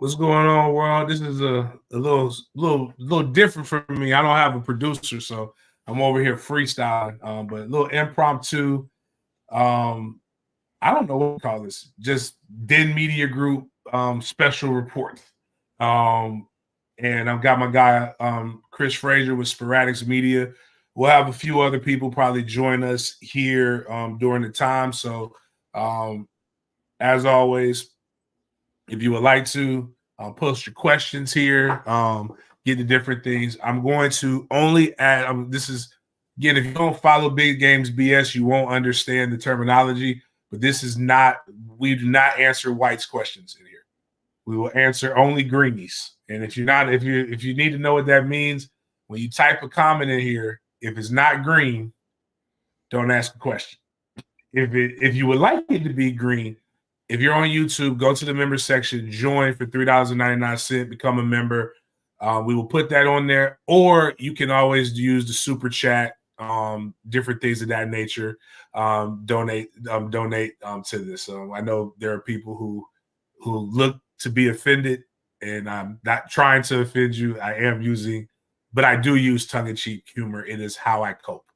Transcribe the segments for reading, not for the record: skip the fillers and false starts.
What's going on, world? This is a little different for me. I don't have a producer, so I'm over here freestyling. But a little impromptu. Um, I don't know what to call this. Just Den Media Group special report. Um, and I've got my guy Chris Frazier with Sporadics Media. We'll have a few other people probably join us here during the time. So as always, if you would like to post your questions here, get the different things. I'm going to only add, this is, again, if you don't follow Big Games BS, you won't understand the terminology, but this is not, we do not answer whites questions in here. We will answer only greenies. And if you need to know what that means, when you type a comment in here, if it's not green, don't ask a question. If you would like it to be green, if you're on YouTube, go to the member section, join for $3.99, become a member. We will put that on there, or you can always use the super chat, different things of that nature. Donate to this. I know there are people who look to be offended, and I'm not trying to offend you. I am using, but I do use tongue-in-cheek humor. It is how I cope.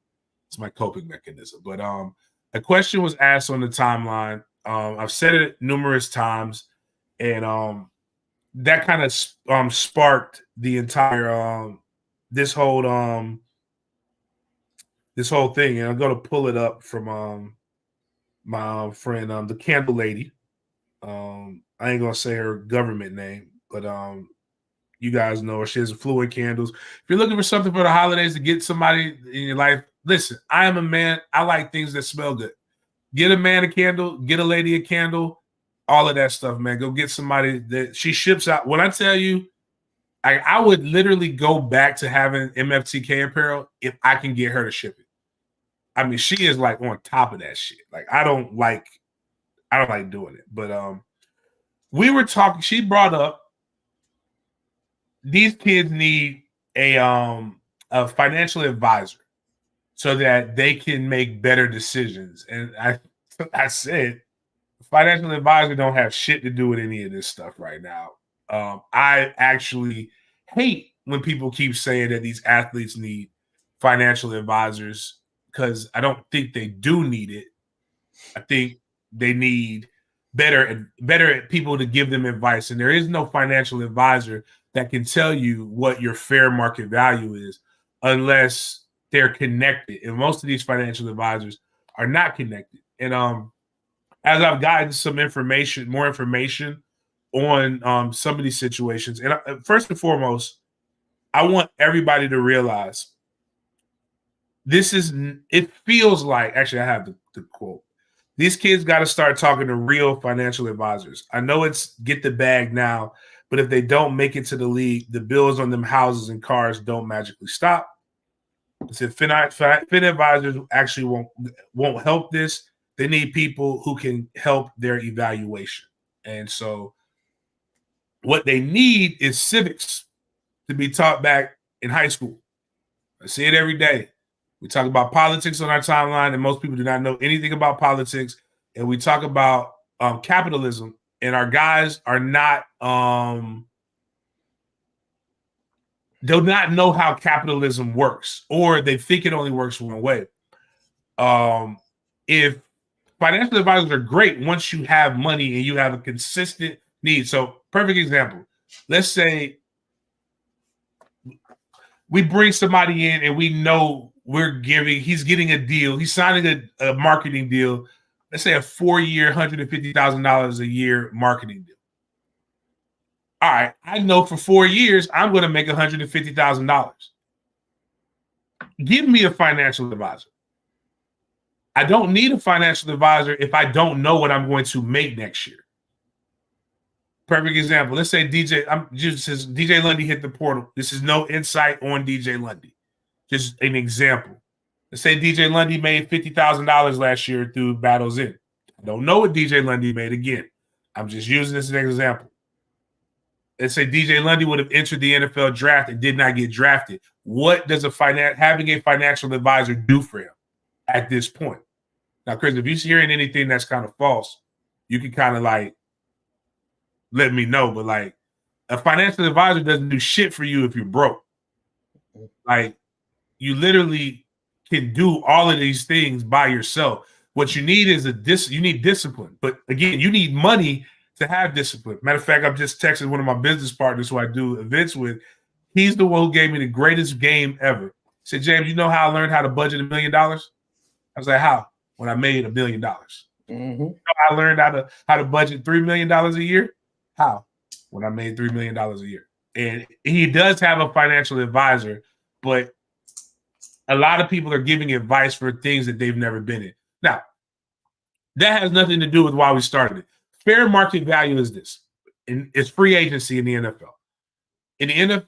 It's my coping mechanism. But a question was asked on the timeline. I've said it numerous times, and that kind of sparked the entire this whole thing. And I'm gonna pull it up from my friend, the Candle Lady. I ain't gonna say her government name, but you guys know her. She has Fluid Candles. If you're looking for something for the holidays to get somebody in your life, listen, I am a man. I like things that smell good. Get a man a candle, get a lady a candle, all of that stuff, man. Go get somebody that she ships out. When I tell you, I would literally go back to having MFTK apparel if I can get her to ship it. I mean, she is like on top of that shit. Like, I don't like doing it. But we were talking, she brought up these kids need a financial advisor so that they can make better decisions. And I said, financial advisor don't have shit to do with any of this stuff right now. I actually hate when people keep saying that these athletes need financial advisors, because I don't think they do need it. I think they need better people to give them advice. And there is no financial advisor that can tell you what your fair market value is unless they're connected. And most of these financial advisors are not connected. And as I've gotten some more information on some of these situations, and first and foremost, I want everybody to realize it feels like, actually, I have the quote. These kids got to start talking to real financial advisors. I know it's get the bag now, but if they don't make it to the league, the bills on them houses and cars don't magically stop. I said fin advisors actually won't help this. They need people who can help their evaluation. And so what they need is civics to be taught back in high school. I see it every day. We talk about politics on our timeline, and most people do not know anything about politics. And we talk about capitalism, and our guys are not they'll not know how capitalism works, or they think it only works one way. If financial advisors are great once you have money and you have a consistent need. So, perfect example. Let's say we bring somebody in and we know he's getting a deal. He's signing a marketing deal. Let's say a 4-year, $150,000 a year marketing deal. All right, I know for 4 years, I'm going to make $150,000. Give me a financial advisor. I don't need a financial advisor if I don't know what I'm going to make next year. Perfect example. Let's say DJ Lundy hit the portal. This is no insight on DJ Lundy. Just an example. Let's say DJ Lundy made $50,000 last year through Battles In. I don't know what DJ Lundy made again. I'm just using this as an example. Let's say DJ Lundy would have entered the NFL draft and did not get drafted. What does having a financial advisor do for him at this point? Now, Chris, if you're hearing anything that's kind of false, you can kind of like let me know. But like, A financial advisor doesn't do shit for you if you're broke. Like, you literally can do all of these things by yourself. What you need is you need discipline. But again, you need money to have discipline. Matter of fact, I've just texted one of my business partners who I do events with. He's the one who gave me the greatest game ever. He said, James, you know how I learned how to budget $1 million? I was like, how? When I made $1 million. You know I learned how to budget $3 million a year? How? When I made $3 million a year. And he does have a financial advisor, but a lot of people are giving advice for things that they've never been in. Now, that has nothing to do with why we started it. Fair market value is this. And it's free agency in the NFL. In the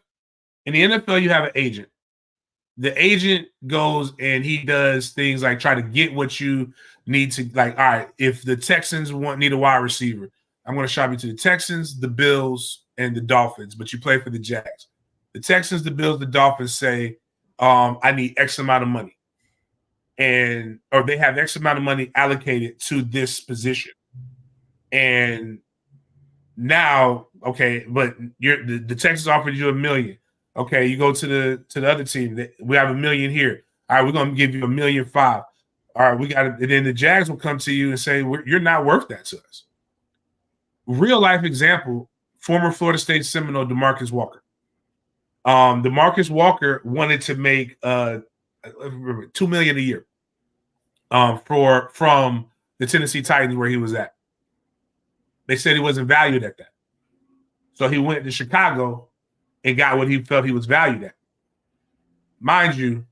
NFL, you have an agent. The agent goes and he does things like try to get what you need to, like, all right, if the Texans need a wide receiver, I'm going to shop you to the Texans, the Bills, and the Dolphins, but you play for the Jags. The Texans, the Bills, the Dolphins say, I need X amount of money. Or they have X amount of money allocated to this position. And now, okay, but the Texans offered you $1 million. Okay, you go to the other team. We have $1 million here. All right, we're going to give you $1.5 million. All right, we got it. And then the Jags will come to you and say, you're not worth that to us. Real life example, former Florida State Seminole DeMarcus Walker. DeMarcus Walker wanted to make $2 million a year from the Tennessee Titans where he was at. They said he wasn't valued at that. So he went to Chicago and got what he felt he was valued at. Mind you,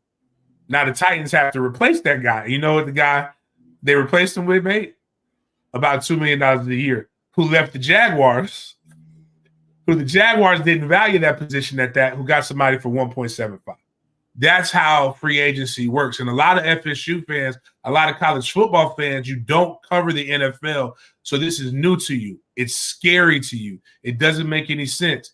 now the Titans have to replace that guy. You know what the guy they replaced him with made? About $2 million a year, who left the Jaguars, who the Jaguars didn't value that position at that, who got somebody for 1.75. That's how free agency works. And a lot of FSU fans, a lot of college football fans, you don't cover the NFL. So this is new to you. It's scary to you. It doesn't make any sense.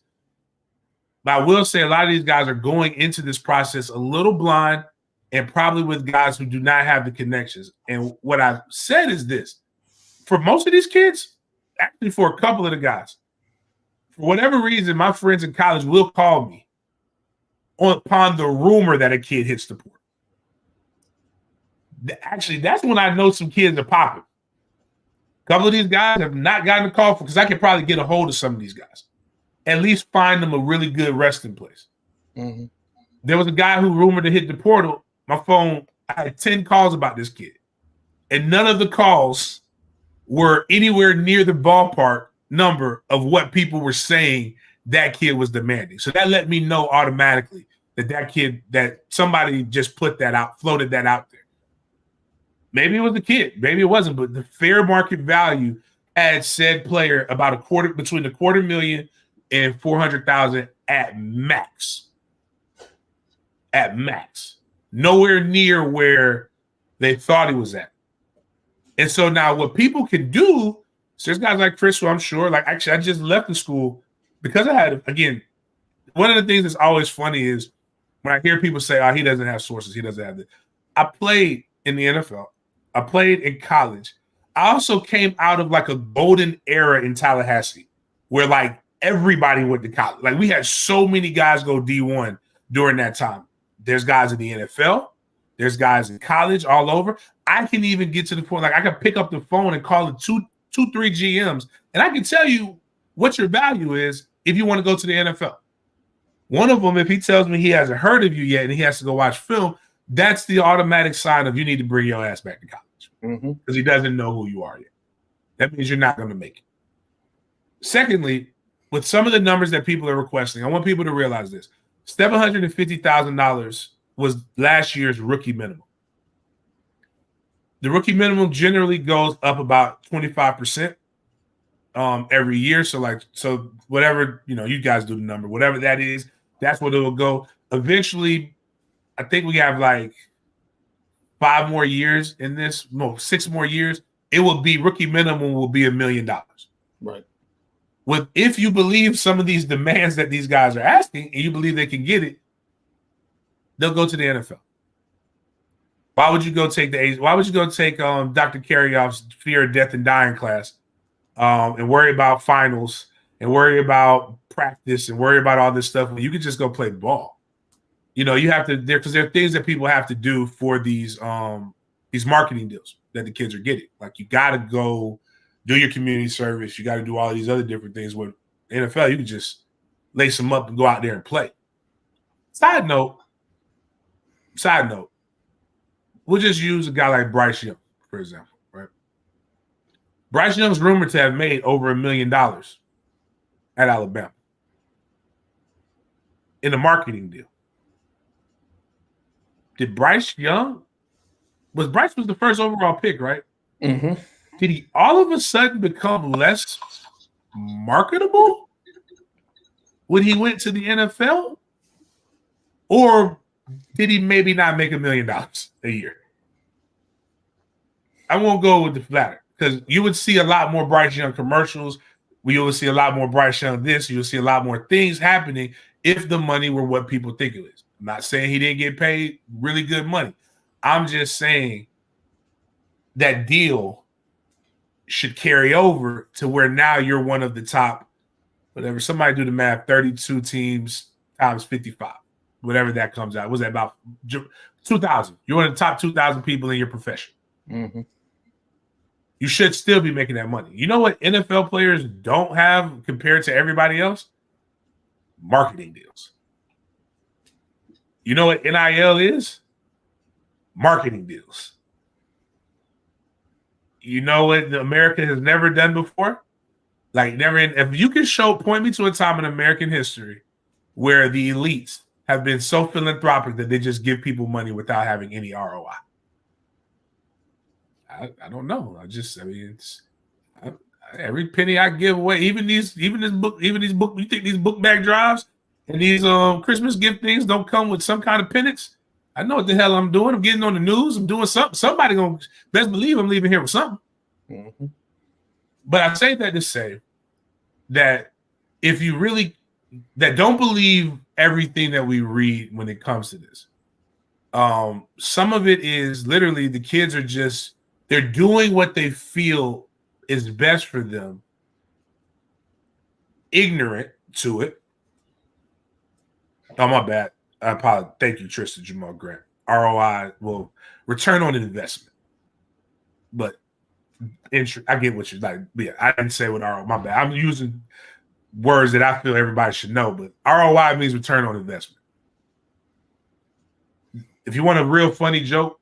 But I will say a lot of these guys are going into this process a little blind and probably with guys who do not have the connections. And what I've said is this. For most of these kids, actually for a couple of the guys, for whatever reason, my friends in college will call me upon the rumor that a kid hits the portal. Actually, that's when I know some kids are popping. A couple of these guys have not gotten a call because I could probably get a hold of some of these guys. At least find them a really good resting place. Mm-hmm. There was a guy who rumored to hit the portal. My phone, I had 10 calls about this kid. And none of the calls were anywhere near the ballpark number of what people were saying that kid was demanding. So that let me know automatically that kid, that somebody just put that out, floated that out there. Maybe it was the kid, maybe it wasn't, but the fair market value had said player about between $250,000 and $400,000 at max. At max. Nowhere near where they thought he was at. And so now what people can do, so there's guys like Chris, who I'm sure, like actually I just left the school because I had, again, one of the things that's always funny is when I hear people say, oh, he doesn't have sources, he doesn't have this. I played in the NFL. I played in college. I also came out of like a golden era in Tallahassee where like everybody went to college. Like we had so many guys go D1 during that time. There's guys in the NFL. There's guys in college all over. I can even get to the point, like I can pick up the phone and call it two, three GMs, and I can tell you what your value is if you want to go to the NFL. One of them, if he tells me he hasn't heard of you yet and he has to go watch film, that's the automatic sign of you need to bring your ass back to college because he doesn't know who you are yet. That means you're not going to make it. Secondly, with some of the numbers that people are requesting, I want people to realize this. $750,000 was last year's rookie minimum. The rookie minimum generally goes up about 25% every year. So whatever, you guys do the number, whatever that is, that's what it will go. Eventually, I think we have like 5 more years in this, no, 6 more years. It will be rookie minimum will be $1 million. Right. If you believe some of these demands that these guys are asking and you believe they can get it, they'll go to the NFL. Why would you go take Dr. Carryoff's Fear of Death and Dying class and worry about finals and worry about practice and worry about all this stuff when you can just go play ball. You know, you have to because there are things that people have to do for these marketing deals that the kids are getting. Like you got to go do your community service. You got to do all these other different things. With NFL, you can just lace them up and go out there and play. Side note, we'll just use a guy like Bryce Young, for example, right? Bryce Young's rumored to have made over $1 million at Alabama in a marketing deal. Did Bryce Young was the first overall pick, right? Mm-hmm. Did he all of a sudden become less marketable when he went to the NFL? Or did he maybe not make $1 million a year? I won't go with the latter because you would see a lot more Bryce Young commercials. We would see a lot more Bryce Young this. You'll see a lot more things happening if the money were what people think it is. I'm not saying he didn't get paid really good money. I'm just saying that deal should carry over to where now you're one of the top, whatever, somebody do the math, 32 teams times 55. Whatever that comes out. Was that about 2,000? You're one of the top 2,000 people in your profession. Mm-hmm. You should still be making that money. You know what NFL players don't have compared to everybody else? Marketing deals. You know what NIL is? Marketing deals. You know what America has never done before? Like never. If you can point me to a time in American history where the elites have been so philanthropic that they just give people money without having any ROI. I don't know. Every penny I give away, even this book, you think these book bag drives and these Christmas gift things don't come with some kind of penance? I know what the hell I'm doing. I'm getting on the news. I'm doing something. Somebody gonna best believe I'm leaving here with something. Mm-hmm. But I say that to say that if you really don't believe everything that we read when it comes to this. Some of it is literally the kids are they're doing what they feel is best for them, ignorant to it. Oh, my bad. I apologize. Thank you, Tristan Jamal Grant. ROI will return on investment. But I get what you're like. But yeah, I didn't say what ROI. My bad. I'm using words that I feel everybody should know, but ROI means return on investment. If you want a real funny joke,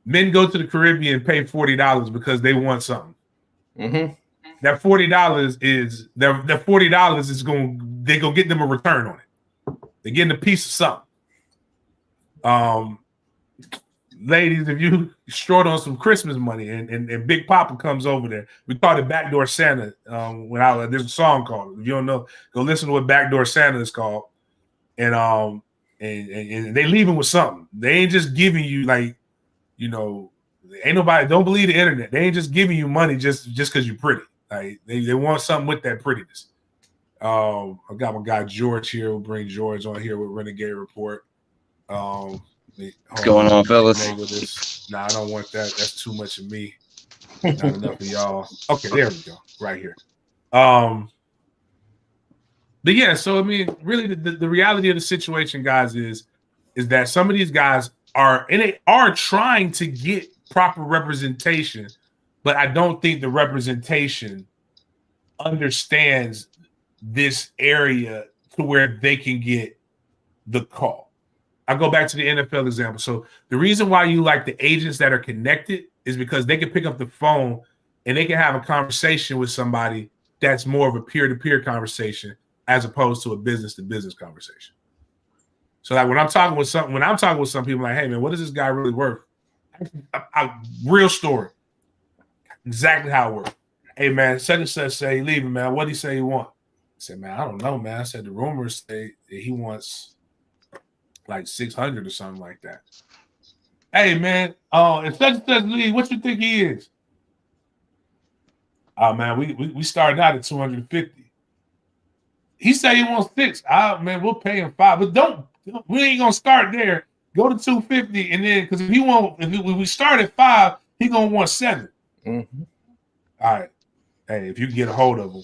men go to the Caribbean and pay $40 because they want something. Mm-hmm. That $40 is they're gonna get them a return on it. They're getting a piece of something. Ladies, if you short on some Christmas money and Big Papa comes over there, we call it Backdoor Santa. There's a song called. If you don't know, go listen to what Backdoor Santa is called. And they leave him with something. They ain't just giving you ain't nobody. Don't believe the internet. They ain't just giving you money just because you're pretty. Like they want something with that prettiness. I got my guy George here. We'll bring George on here with Renegade Report. What's going on, fellas? Nah, I don't want that. That's too much of me. Not enough of y'all. Okay, there we go. Right here. But yeah, so I mean, really, the reality of the situation, guys, is that some of these guys are trying to get proper representation, but I don't think the representation understands this area to where they can get the call. I go back to the NFL example. So the reason why you like the agents that are connected is because they can pick up the phone and they can have a conversation with somebody that's more of a peer-to-peer conversation as opposed to a business-to-business conversation. So like when I'm talking with some people, like, hey man, what is this guy really worth? Real story. Exactly how it worked. Hey man, such and such say leaving, man. What do he say he want? I said, man, I don't know, man. I said the rumors say that he wants like 600 or something like that. Hey man, if such and such leave, what you think he is? Oh man, we started out at 250. He said he wants 6. Man, we'll pay him 5, but we ain't gonna start there. Go to 250, and then because if we start at 5, he gonna want 7. Mm-hmm. All right. Hey, if you can get a hold of him,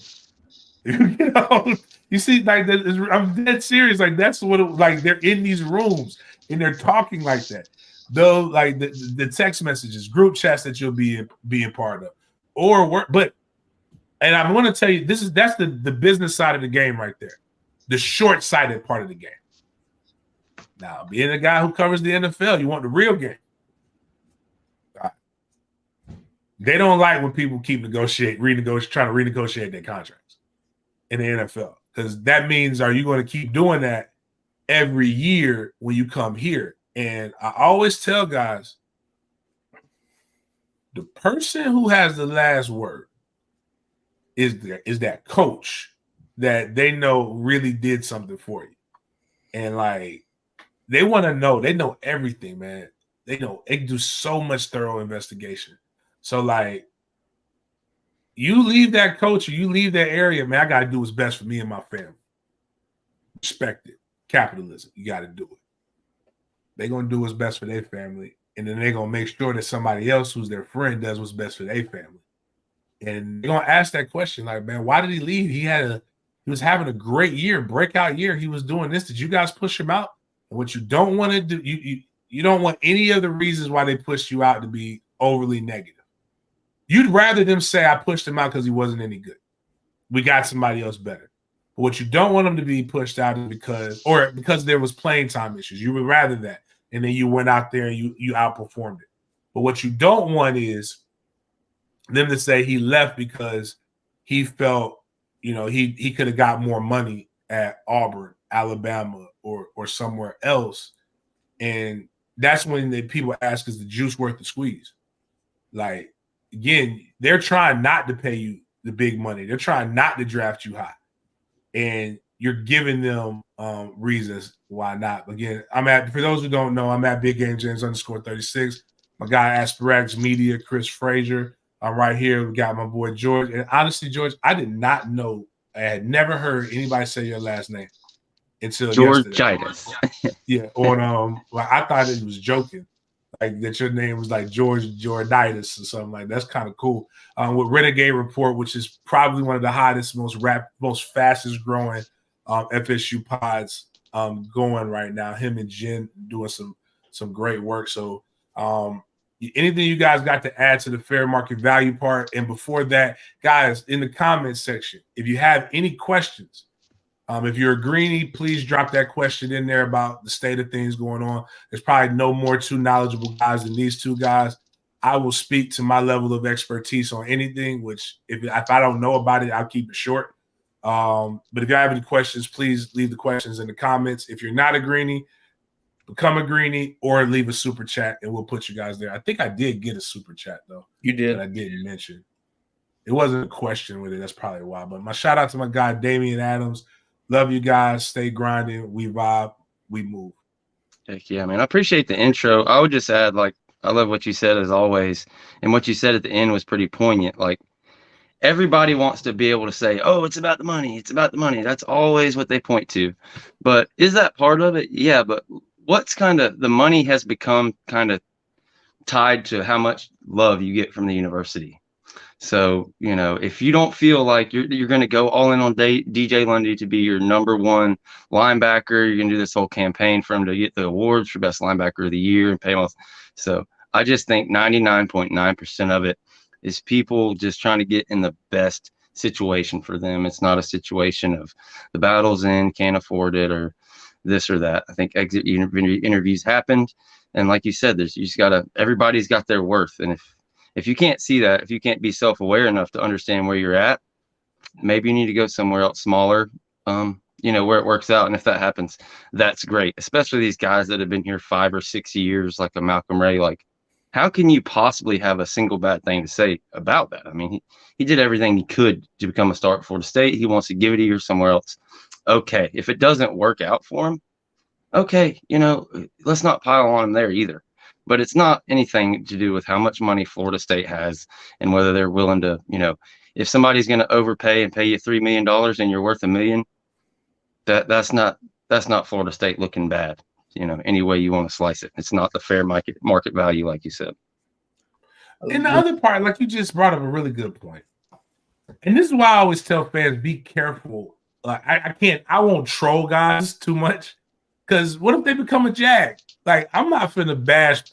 You know, you see, like I'm dead serious. Like that's what like they're in these rooms and they're talking like that. Though, like the text messages, group chats that you'll be a part of, or work. But and I want to tell you, that's the business side of the game right there, the short-sighted part of the game. Now, being a guy who covers the NFL, you want the real game. They don't like when people keep trying to renegotiate their contracts in the NFL, because that means, are you going to keep doing that every year when you come here? And I always tell guys, the person who has the last word is that coach that they know really did something for you. And like, they want to know, they know everything, man. They do so much thorough investigation. So like, you leave that coach or you leave that area, man, I got to do what's best for me and my family. Respect it. Capitalism. You got to do it. They're going to do what's best for their family. And then they're going to make sure that somebody else who's their friend does what's best for their family. And they're going to ask that question, like, man, why did he leave? He was having a great year, breakout year. He was doing this. Did you guys push him out? And what you don't want to do, you don't want any of the reasons why they pushed you out to be overly negative. You'd rather them say, I pushed him out because he wasn't any good. We got somebody else better. But what you don't want them to be pushed out is because there was playing time issues. You would rather that. And then you went out there and you outperformed it. But what you don't want is them to say he left because he felt, he could have got more money at Auburn, Alabama, or somewhere else. And that's when people ask, is the juice worth the squeeze? Like, again, they're trying not to pay you the big money. They're trying not to draft you high. And you're giving them reasons why not. Again, for those who don't know, I'm at Big Game James _36. My guy Asparagus Media, Chris Frazier. I'm right here. We got my boy George. And honestly, George, I did not know. I had never heard anybody say your last name until Georgitis. Yeah. Well, I thought it was joking. Like that your name was like George Jorditis or something like that. That's kind of cool. With Renegade Report, which is probably one of the hottest, most fastest growing FSU pods going right now. Him and Jen doing some great work. So anything you guys got to add to the fair market value part? And before that, guys, in the comments section, if you have any questions, if you're a greenie, please drop that question in there about the state of things going on. There's probably no more two knowledgeable guys than these two guys. I will speak to my level of expertise on anything, which if I don't know about it, I'll keep it short. But if you have any questions, please leave the questions in the comments. If you're not a greenie, become a greenie or leave a super chat and we'll put you guys there. I think I did get a super chat though. You did. That I didn't mention. It wasn't a question with it. That's probably why. But my shout out to my guy, Damian Adams. Love you guys. Stay grinding. We vibe. We move. Heck yeah, man. I appreciate the intro. I would just add, like, I love what you said as always. And what you said at the end was pretty poignant. Like, everybody wants to be able to say, oh, it's about the money. It's about the money. That's always what they point to. But is that part of it? Yeah. But what's the money has become kind of tied to how much love you get from the university. So, if you don't feel like you're going to go all in on DJ Lundy to be your number one linebacker, you're going to do this whole campaign for him to get the awards for best linebacker of the year and pay him off. So I just think 99.9% of it is people just trying to get in the best situation for them. It's not a situation of the battle's in, can't afford it, or this or that. I think exit interviews happened. And like you said, everybody's got their worth. And if you can't see that, if you can't be self-aware enough to understand where you're at, maybe you need to go somewhere else smaller, where it works out. And if that happens, that's great. Especially these guys that have been here 5 or 6 years, like a Malcolm Ray. Like, how can you possibly have a single bad thing to say about that? I mean, he did everything he could to become a star at Florida State. He wants to give it a year somewhere else. Okay. If it doesn't work out for him, okay, let's not pile on him there either. But it's not anything to do with how much money Florida State has and whether they're willing to, if somebody's going to overpay and pay you $3 million and you're worth $1 million, that's not Florida State looking bad, any way you want to slice it. It's not the fair market value, like you said. And the other part, like you just brought up a really good point. And this is why I always tell fans, be careful. Like I won't troll guys too much. Because what if they become a Jag? Like, I'm not finna bash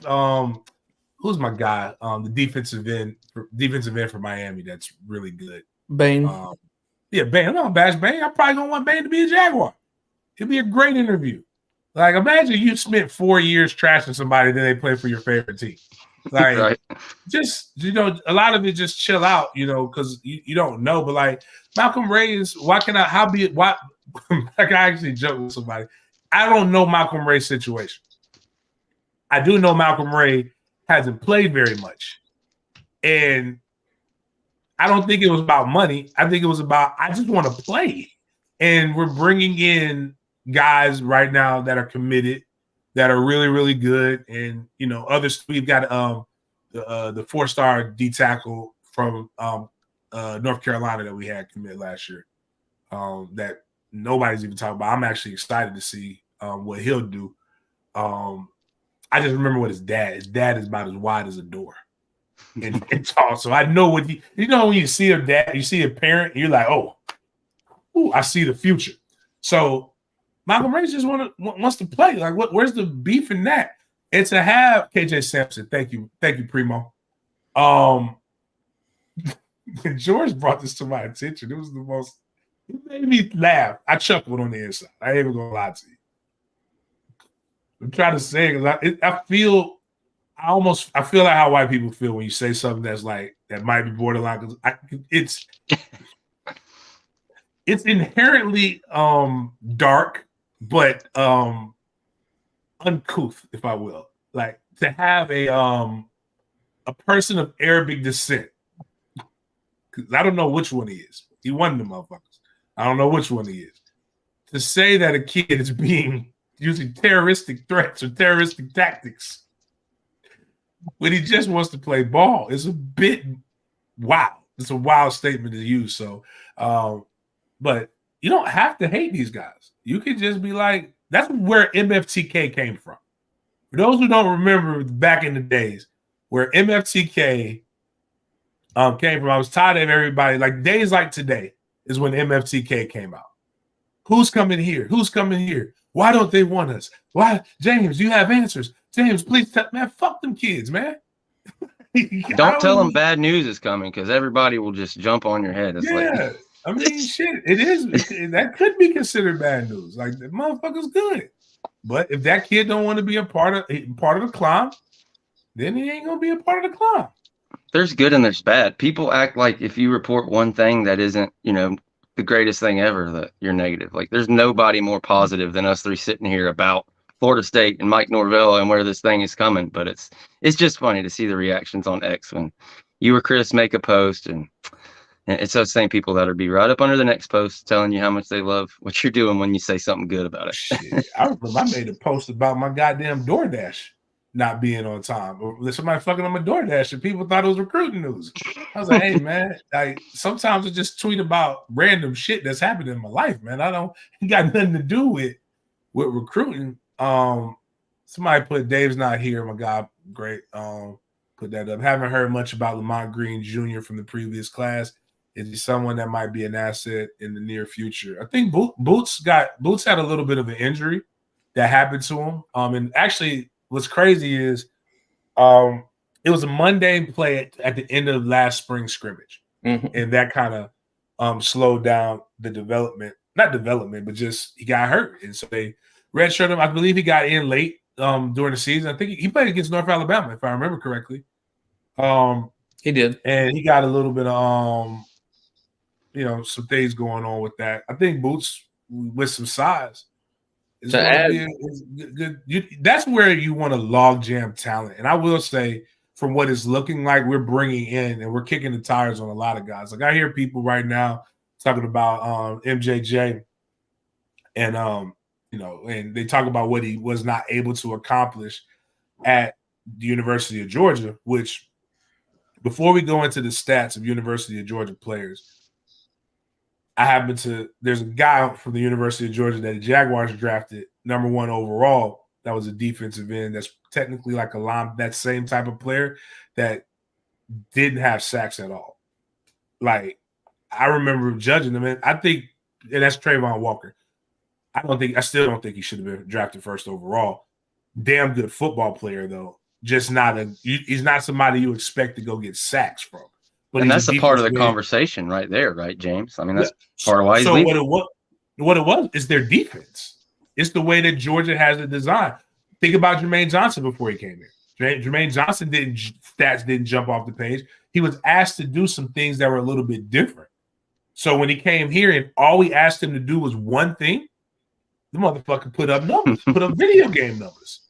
who's my guy? The defensive end for Miami that's really good. Bane. Yeah, Bane. I'm not bash Bane. I'm probably gonna want Bane to be a Jaguar. It'd be a great interview. Like, imagine you spent 4 years trashing somebody, then they play for your favorite team. Like, Right. just, a lot of it just chill out, because you don't know. But like Malcolm Ray is, like I actually joke with somebody. I don't know Malcolm Ray's situation. I do know Malcolm Ray hasn't played very much. And I don't think it was about money. I think it was about, I just want to play. And we're bringing in guys right now that are committed, that are really, really good. And, others, we've got the 4-star D tackle from North Carolina that we had commit last year that nobody's even talking about. I'm actually excited to see what he'll do. I just remember what his dad is about as wide as a door and tall. So I know what when you see a dad, you see a parent, you're like, oh, I see the future. So Malcolm Ray just wants to play. Like, where's the beef in that? And to have KJ Sampson, thank you, Primo. George brought this to my attention. It made me laugh. I chuckled on the inside. I ain't even gonna lie to you. I'm trying to say because I feel like how white people feel when you say something that's like that might be borderline, because it's inherently dark, but uncouth, if I will. Like, to have a person of Arabic descent, because I don't know which one he is. He one of them motherfuckers. I don't know which one he is. To say that a kid is being using terroristic threats or terroristic tactics when he just wants to play ball is a bit wild. It's a wild statement to use. So, but you don't have to hate these guys. You can just be like, that's where MFTK came from. For those who don't remember back in the days where MFTK came from, I was tired of everybody. Like, days like today is when MFTK came out. Who's coming here? Who's coming here? Why don't they want us? Why, James, you have answers. James, please man, fuck them kids, man. Don't tell them bad news is coming, because everybody will just jump on your head. I mean, shit, it is. That could be considered bad news. Like, the motherfucker's good. But if that kid don't want to be a part of the climb, then he ain't gonna be a part of the climb. There's good and there's bad. People act like if you report one thing that isn't, the greatest thing ever, that you're negative. Like, there's nobody more positive than us three sitting here about Florida State and Mike Norvell and where this thing is coming. But it's just funny to see the reactions on X when you or Chris make a post, and it's those same people that'll be right up under the next post telling you how much they love what you're doing when you say something good about it. Shit, I remember I made a post about my goddamn DoorDash not being on time. Or somebody fucking on my DoorDash and people thought it was recruiting news. I was like, hey, man, like, sometimes I just tweet about random shit that's happened in my life, man. It got nothing to do with recruiting. Somebody put Dave's not here, my God, great. Put that up. Haven't heard much about Lamont Green Jr. from the previous class. Is he someone that might be an asset in the near future? I think Boots had a little bit of an injury that happened to him. And actually, what's crazy is it was a mundane play at the end of last spring scrimmage. Mm-hmm. And that kind of slowed down the development. Not development, but just he got hurt. And so they redshirted him. I believe he got in late during the season. I think he played against North Alabama, if I remember correctly. He did. And he got a little bit of some things going on with that. I think Boots with some size is good. That's where you want to log jam talent. And I will say, from what it's looking like, we're bringing in and we're kicking the tires on a lot of guys. Like, I hear people right now talking about MJJ and and they talk about what he was not able to accomplish at the University of Georgia, which, before we go into the stats of University of Georgia players, there's a guy from the University of Georgia that the Jaguars drafted number 1 overall. That was a defensive end. That's technically like that same type of player that didn't have sacks at all. Like, I remember judging him, and I think and that's Trayvon Walker. I still don't think he should have been drafted first overall. Damn good football player though. Just he's not somebody you expect to go get sacks from. But and that's a part of the conversation right there, right, James? I mean, that's part of why he's leaving. What it was is their defense. It's the way that Georgia has it designed. Think about Jermaine Johnson before he came here. Jermaine Johnson stats didn't jump off the page. He was asked to do some things that were a little bit different. So when he came here and all we asked him to do was one thing, the motherfucker put up numbers, put up video game numbers.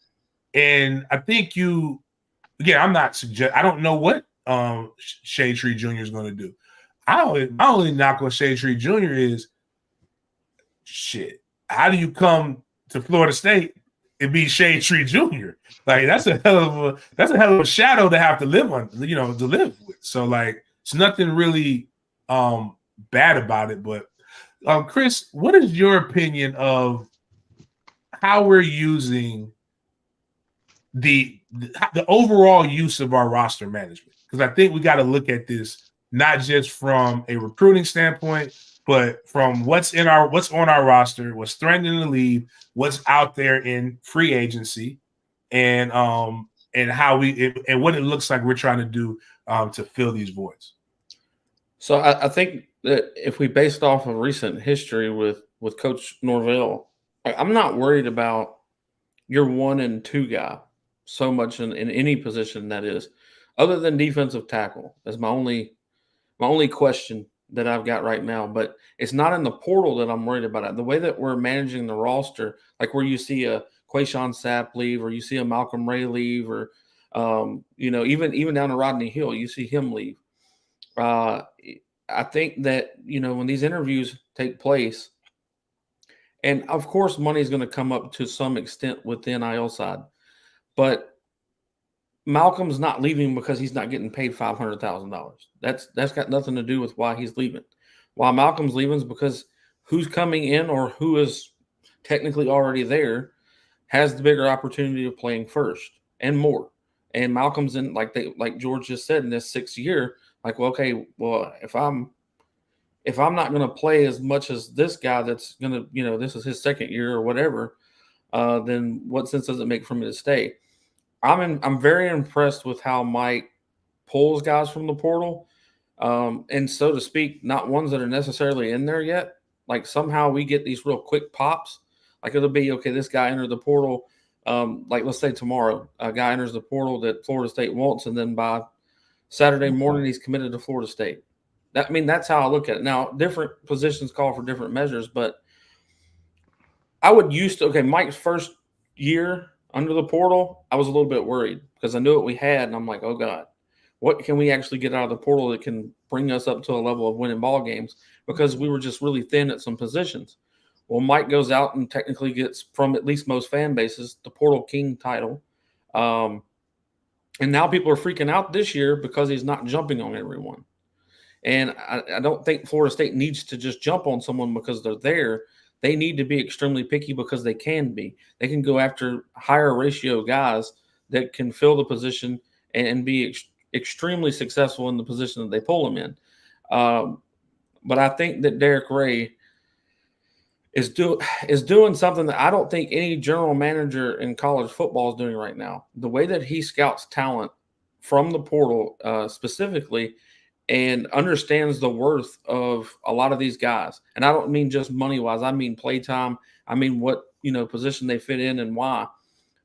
And I think I don't know what Shade Tree Jr. is going to do. My only knock on Shade Tree Jr. is shit. How do you come to Florida State and be Shade Tree Jr.? Like that's a hell of a shadow to have to live on, to live with. So like it's nothing really bad about it. But Chris, what is your opinion of how we're using the overall use of our roster management? Because I think we got to look at this not just from a recruiting standpoint, but from what's on our roster, what's threatening to leave, what's out there in free agency, and how and what it looks like we're trying to do to fill these voids. So I think that if we base it off of recent history with Coach Norvell, I'm not worried about your 1 and 2 guy so much in any position that is, other than defensive tackle. That's my only question that I've got right now. But it's not in the portal that I'm worried about it. The way that we're managing the roster, like where you see a Quayshawn Sapp leave, or you see a Malcolm Ray leave, or even down to Rodney Hill, you see him leave. I think that when these interviews take place, and of course money is going to come up to some extent with the NIL side, but Malcolm's not leaving because he's not getting paid $500,000. That's got nothing to do with why he's leaving. Why Malcolm's leaving is because who's coming in or who is technically already there has the bigger opportunity of playing first and more. And Malcolm's in, like George just said, in this 6th year, like, well, okay, well, if I'm not going to play as much as this guy that's going to, this is his 2nd year or whatever, then what sense does it make for me to stay? I'm very impressed with how Mike pulls guys from the portal, and so to speak, not ones that are necessarily in there yet. Like somehow we get these real quick pops. Like it'll be, okay, this guy entered the portal. Like let's say tomorrow, a guy enters the portal that Florida State wants, and then by Saturday morning he's committed to Florida State. That's how I look at it. Now, different positions call for different measures, but I would Mike's first year under the portal, I was a little bit worried because I knew what we had, and I'm like, oh God, what can we actually get out of the portal that can bring us up to a level of winning ball games? Because we were just really thin at some positions. Well, Mike goes out and technically gets, from at least most fan bases, the Portal King title. And now people are freaking out this year because he's not jumping on everyone. And I don't think Florida State needs to just jump on someone because they're there. They need to be extremely picky because they can be. They can go after higher ratio guys that can fill the position and be extremely successful in the position that they pull them in. But I think that Derek Ray is doing something that I don't think any general manager in college football is doing right now. The way that he scouts talent from the portal specifically, and understands the worth of a lot of these guys. And I don't mean just money-wise. I mean playtime. I mean what, position they fit in and why.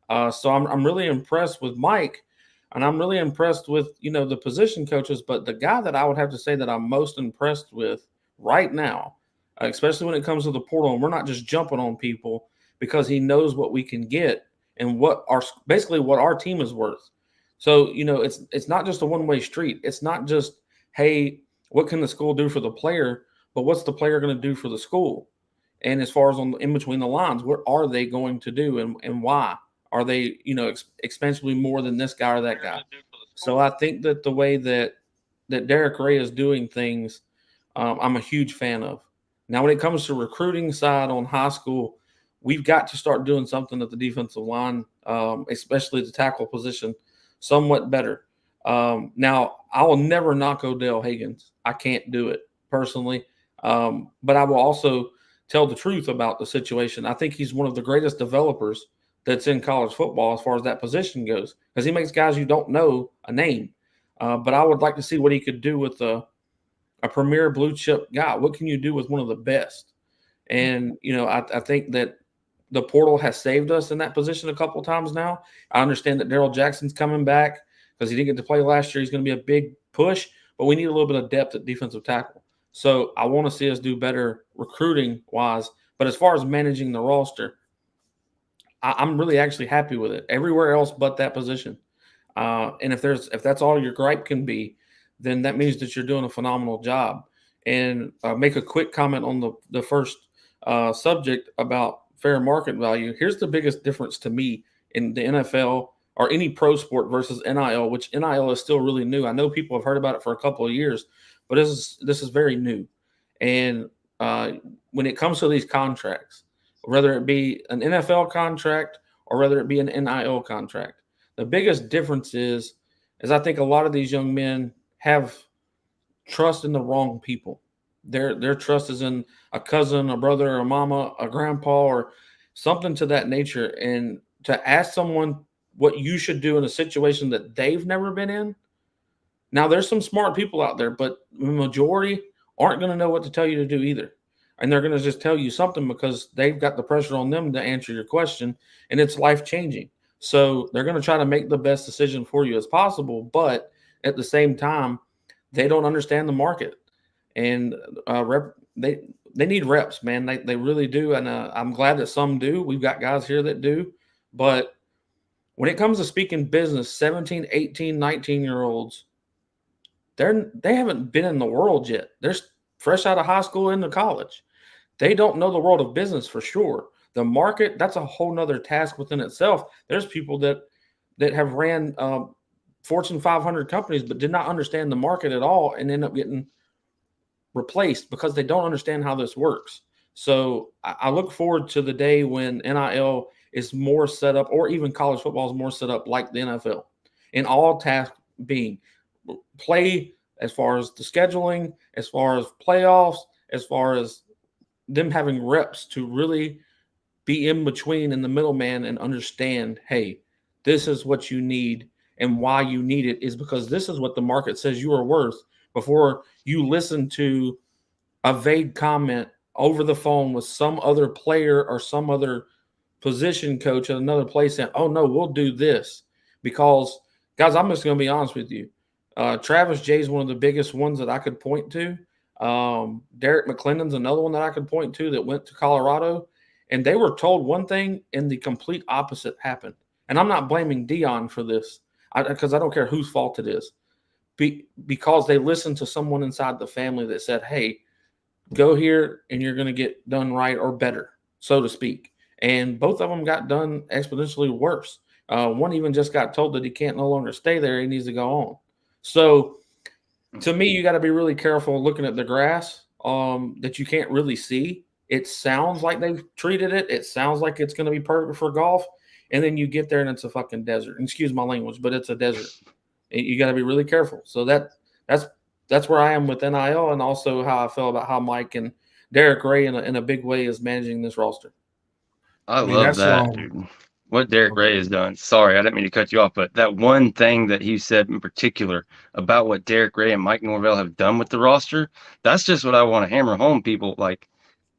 So I'm really impressed with Mike, and I'm really impressed with, the position coaches. But the guy that I would have to say that I'm most impressed with right now, especially when it comes to the portal, and we're not just jumping on people because he knows what we can get and what our team is worth. So, it's not just a one-way street. It's not just, hey, what can the school do for the player, but what's the player going to do for the school? And as far as in between the lines, what are they going to do and why? Are they, expansively more than this guy or that guy? So I think that the way that Derek Ray is doing things, I'm a huge fan of. Now, when it comes to recruiting side on high school, we've got to start doing something at the defensive line, especially the tackle position, somewhat better. Now, I will never knock Odell Higgins. I can't do it personally. But I will also tell the truth about the situation. I think he's one of the greatest developers that's in college football as far as that position goes, because he makes guys you don't know a name. But I would like to see what he could do with a premier blue chip guy. What can you do with one of the best? And, I think that the portal has saved us in that position a couple of times now. I understand that Darrell Jackson's coming back because he didn't get to play last year. He's going to be a big push, but we need a little bit of depth at defensive tackle. So I want to see us do better recruiting-wise. But as far as managing the roster, I'm really actually happy with it. Everywhere else but that position. And if that's all your gripe can be, then that means that you're doing a phenomenal job. And make a quick comment on the first subject about fair market value. Here's the biggest difference to me in the NFL or any pro sport versus NIL, which NIL is still really new. I know people have heard about it for a couple of years, but this is very new. And when it comes to these contracts, whether it be an NFL contract or whether it be an NIL contract, the biggest difference is I think a lot of these young men have trust in the wrong people. Their trust is in a cousin, a brother, a mama, a grandpa, or something to that nature. And to ask someone what you should do in a situation that they've never been in. Now, there's some smart people out there, but the majority aren't going to know what to tell you to do either. And they're going to just tell you something because they've got the pressure on them to answer your question, and it's life-changing. So they're going to try to make the best decision for you as possible, but at the same time, they don't understand the market. And they need reps, man. They really do. And I'm glad that some do. We've got guys here that do. But when it comes to speaking business, 17, 18, 19-year-olds, they haven't been in the world yet. They're fresh out of high school into college. They don't know the world of business for sure. The market, that's a whole nother task within itself. There's people that have ran Fortune 500 companies but did not understand the market at all and end up getting replaced because they don't understand how this works. So I look forward to the day when NIL is more set up, or even college football is more set up like the NFL, in all tasks being play, as far as the scheduling, as far as playoffs, as far as them having reps to really be in between in the middleman and understand, hey, this is what you need, and why you need it is because this is what the market says you are worth, before you listen to a vague comment over the phone with some other player or some other position coach at another place saying, oh, no, we'll do this. Because, guys, I'm just going to be honest with you. Travis Jay is one of the biggest ones that I could point to. Derek McClendon's another one that I could point to that went to Colorado. And they were told one thing and the complete opposite happened. And I'm not blaming Dion for this because I don't care whose fault it is. Because they listened to someone inside the family that said, hey, go here and you're going to get done right or better, so to speak. And both of them got done exponentially worse. One even just got told that he can't no longer stay there. He needs to go on. So to me, you got to be really careful looking at the grass that you can't really see. It sounds like they've treated it. It sounds like it's going to be perfect for golf. And then you get there and it's a fucking desert. Excuse my language, but it's a desert. You got to be really careful. So that's where I am with NIL, and also how I feel about how Mike and Derek Ray in a big way is managing this roster. I love that, dude. What Derek Ray has done. Sorry, I didn't mean to cut you off, but that one thing that he said in particular about what Derek Ray and Mike Norvell have done with the roster, that's just what I want to hammer home, people. Like,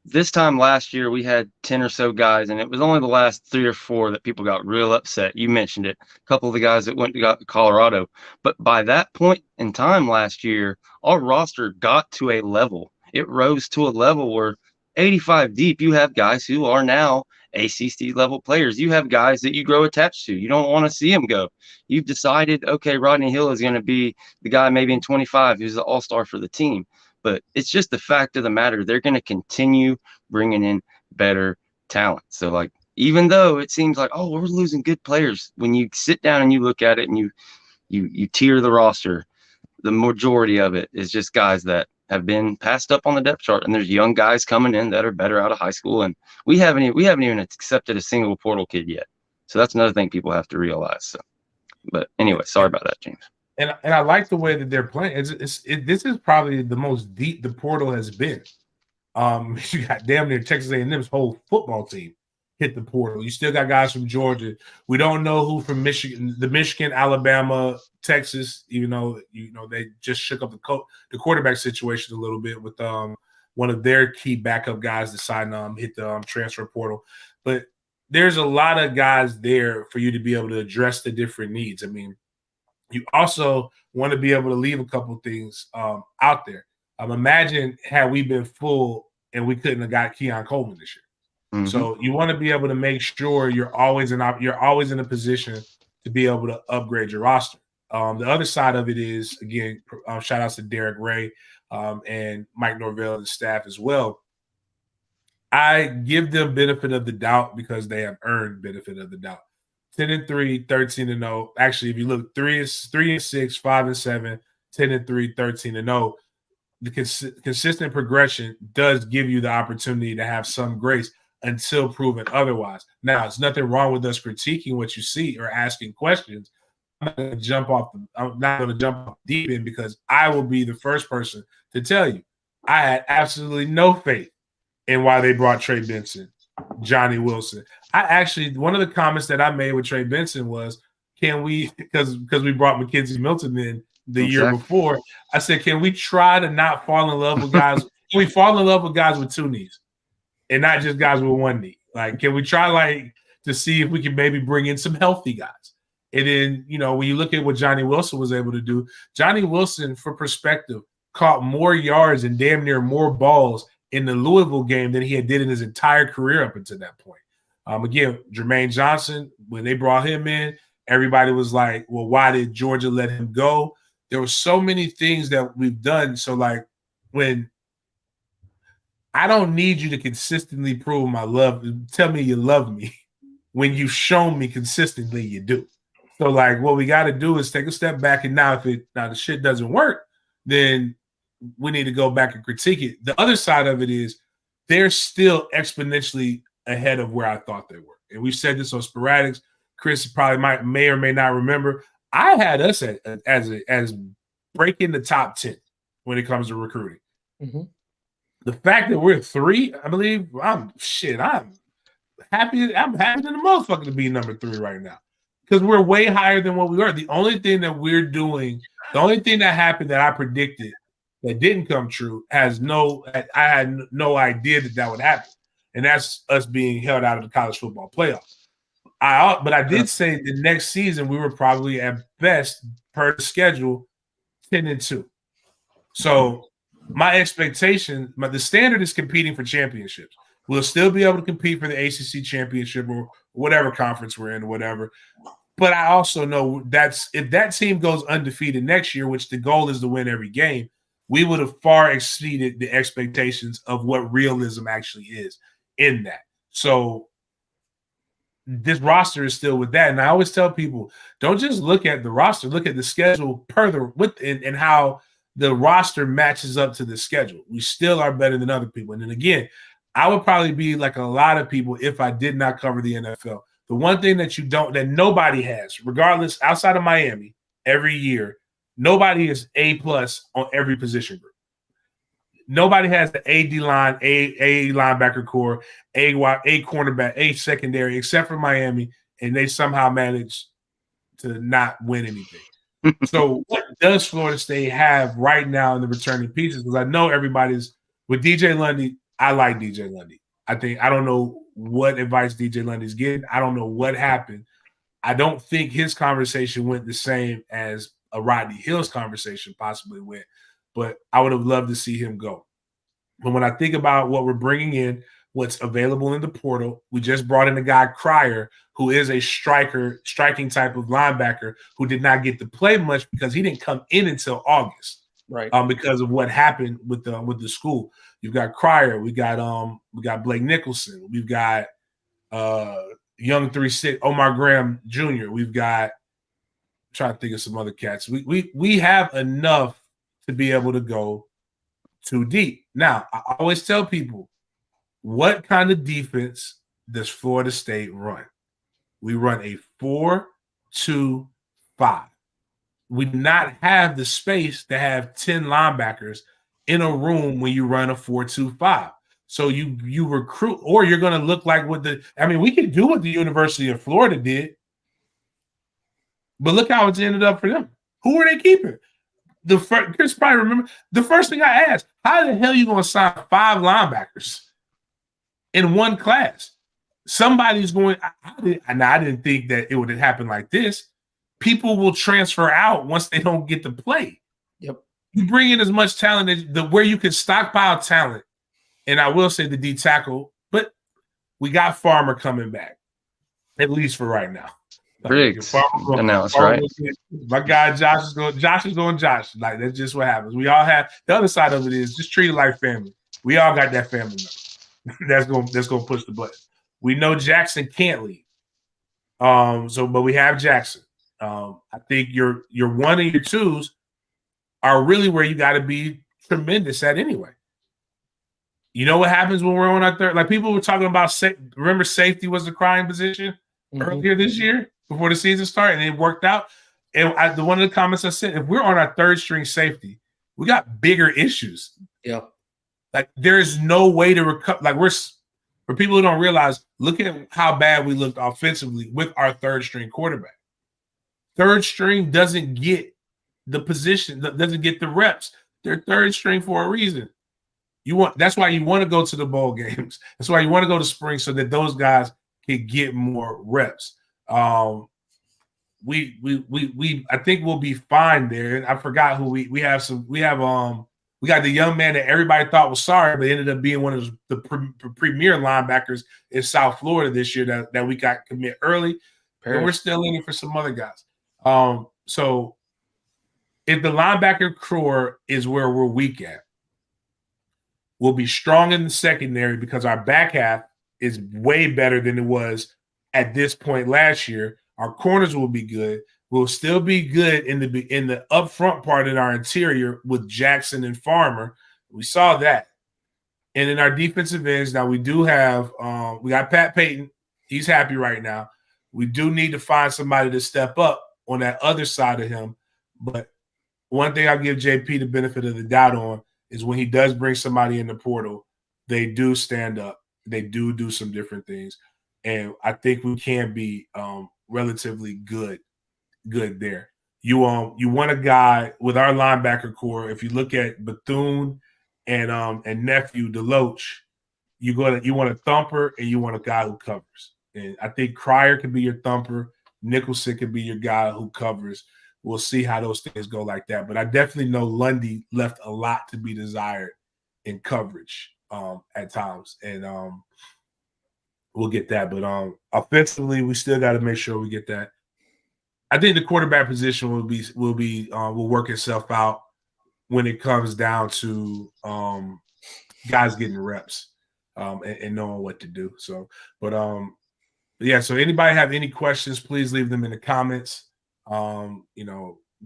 this time last year, we had 10 or so guys, and it was only the last 3 or 4 that people got real upset. You mentioned it. A couple of the guys that went to Colorado. But by that point in time last year, our roster got to a level. It rose to a level where 85 deep, you have guys who are now ACC level players. You have guys that you grow attached to. You don't want to see them go. You've decided, okay, Rodney Hill is going to be the guy maybe in 25 who's the all-star for the team. But it's just the fact of the matter. They're going to continue bringing in better talent. So, like, even though it seems like, oh, we're losing good players, when you sit down and you look at it and you tier the roster, the majority of it is just guys that have been passed up on the depth chart. And there's young guys coming in that are better out of high school. And we haven't even accepted a single portal kid yet. So that's another thing people have to realize. So, but anyway, sorry about that, James. And I like the way that they're playing. This is probably the most deep the portal has been. You got damn near Texas A&M's whole football team hit the portal. You still got guys from Georgia. We don't know who from Michigan, Alabama, Texas. Even though they just shook up the quarterback situation a little bit with one of their key backup guys to sign hit the transfer portal. But there's a lot of guys there for you to be able to address the different needs. I mean, you also want to be able to leave a couple things out there. Imagine had we been full and we couldn't have got Keon Coleman this year. Mm-hmm. So you want to be able to make sure you're always in a position to be able to upgrade your roster. The other side of it is, again, shout outs to Derek Ray and Mike Norvell and staff as well. I give them benefit of the doubt because they have earned benefit of the doubt. 10-3, 13-0. Actually, if you look 3-6, 5-7, 10-3, 13-0. The consistent progression does give you the opportunity to have some grace until proven otherwise. Now, it's nothing wrong with us critiquing what you see or asking questions. I'm not going to jump off deep end because I will be the first person to tell you I had absolutely no faith in why they brought Trey Benson, Johnny Wilson. One of the comments that I made with Trey Benson was, can we, because we brought McKenzie Milton in the year before, I said, can we try to not fall in love with guys? Can we fall in love with guys with two knees and not just guys with one knee? Like, can we try to see if we can maybe bring in some healthy guys? And then, when you look at what Johnny Wilson was able to do, Johnny Wilson, for perspective, caught more yards and damn near more balls in the Louisville game than he did in his entire career up until that point. Again, Jermaine Johnson, when they brought him in, everybody was like, well, why did Georgia let him go? There were so many things that we've done. So, when I don't need you to consistently prove my love, tell me you love me when you've shown me consistently you do. So, what we got to do is take a step back. And now the shit doesn't work, then we need to go back and critique it. The other side of it is they're still exponentially ahead of where I thought they were. And we've said this on Sporadics. Chris probably may or may not remember. I had us as breaking the top 10 when it comes to recruiting. Mm-hmm. The fact that we're 3, I believe, I'm happy. I'm happy than the motherfucker to be number 3 right now because we're way higher than what we are. The only thing that we're doing, the only thing that happened that I predicted that didn't come true, I had no idea that would happen, and that's us being held out of the college football playoff. But I did say the next season we were probably at best per the schedule 10-2. So my expectation, the standard is competing for championships. We'll still be able to compete for the ACC championship or whatever conference we're in or whatever. But I also know if that team goes undefeated next year, which the goal is to win every game, we would have far exceeded the expectations of what realism actually is in that. So this roster is still with that. And I always tell people, don't just look at the roster, look at the schedule and how the roster matches up to the schedule. We still are better than other people. And then again, I would probably be like a lot of people if I did not cover the NFL. The one thing that nobody has, regardless, outside of Miami, every year, nobody is A+ on every position group. Nobody has the AD line, A linebacker core, A cornerback, A secondary, except for Miami, and they somehow managed to not win anything. So what does Florida State have right now in the returning pieces? Because I know everybody's with DJ Lundy. I like DJ Lundy. I don't know what advice DJ Lundy's getting. I don't know what happened. I don't think his conversation went the same as a Rodney Hill's conversation possibly went, but I would have loved to see him go. But when I think about what we're bringing in, what's available in the portal, we just brought in a guy, Cryer, who is a striking type of linebacker who did not get to play much because he didn't come in until August, right? Because of what happened with the school. You've got Cryer, we got Blake Nicholson, we've got young 3-6 Omar Graham Jr. We've got, I'm trying to think of some other cats. We have enough to be able to go too deep. Now, I always tell people, what kind of defense does Florida State run? We run a 4-2-5. we do not have the space to have 10 linebackers in a room when you run a 4-2-5. So you recruit, or you're going to look like we can do what the University of Florida did, but look how it's ended up for them. Who are they keeping? Chris probably remember the first thing I asked: how the hell are you going to sign 5 linebackers in one class? Somebody's going. I didn't think that it would happen like this. People will transfer out once they don't get to play. Yep. You bring in as much talent where you can stockpile talent. And I will say the D tackle, but we got Farmer coming back, at least for right now. Briggs announced, right? My guy Josh is going Josh. Like, that's just what happens. We all have the other side of it is just treat it like family. We all got that family member that's gonna push the button. We know Jackson can't leave. But we have Jackson. I think your 1 and your 2s are really where you got to be tremendous at anyway. You know what happens when we're on our third? Like, people were talking about, remember safety was the crying position earlier this year before the season started, and it worked out. And one of the comments I said, if we're on our third string safety, we got bigger issues. Yeah. Like, there's no way to recover. Like, for people who don't realize, look at how bad we looked offensively with our third string quarterback. Third string doesn't get the position, doesn't get the reps. They're third string for a reason. That's why you want to go to the bowl games. That's why you want to go to spring, so that those guys can get more reps. I think we'll be fine there. And I forgot who we got the young man that everybody thought was sorry, but ended up being one of the premier linebackers in South Florida this year that we got commit early. And we're still looking for some other guys. So if the linebacker core is where we're weak at, we'll be strong in the secondary because our back half is way better than it was at this point last year. Our corners will be good. We'll still be good in the upfront part in our interior with Jackson and Farmer. We saw that. And in our defensive ends, now we do have we got Pat Payton. He's happy right now. We do need to find somebody to step up on that other side of him. But one thing I'll give JP the benefit of the doubt on is when he does bring somebody in the portal, they do stand up. They do some different things. And I think we can be relatively good there. You want a guy with our linebacker core. If you look at Bethune and nephew Deloach, you want a thumper and you want a guy who covers. And I think Cryer could be your thumper. Nicholson could be your guy who covers. We'll see how those things go like that. But I definitely know Lundy left a lot to be desired in coverage at times. And we'll get that. But offensively, we still got to make sure we get that. I think the quarterback position will work itself out when it comes down to guys getting reps and knowing what to do. So, yeah. So anybody have any questions, please leave them in the comments.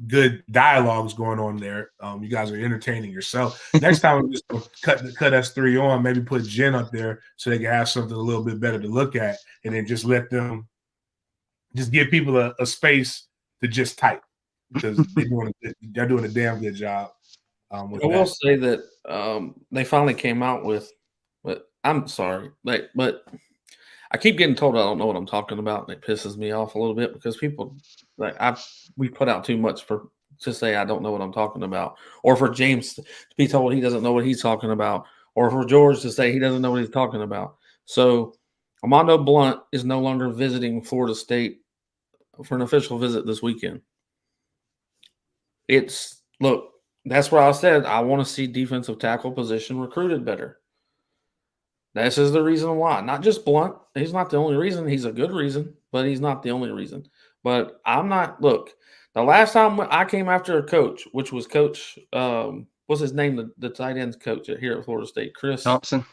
Good dialogues going on there. You guys are entertaining yourself. Next time, we're just cut us 3 on, maybe put Jen up there so they can have something a little bit better to look at, and then just let them just give people a space to just type, because they're doing a damn good job. I will say that they finally came out with, but I'm sorry, but I keep getting told I don't know what I'm talking about, and it pisses me off a little bit because people we put out too much to say I don't know what I'm talking about, or for James to be told he doesn't know what he's talking about, or for George to say he doesn't know what he's talking about. So Armando Blunt is no longer visiting Florida State for an official visit this weekend. That's where I said I want to see defensive tackle position recruited better. This is the reason why. Not just Blunt. He's not the only reason. He's a good reason, but he's not the only reason. But I'm not – look, the last time I came after a coach, which was Coach what's his name, the tight ends coach here at Florida State? Chris Thompson.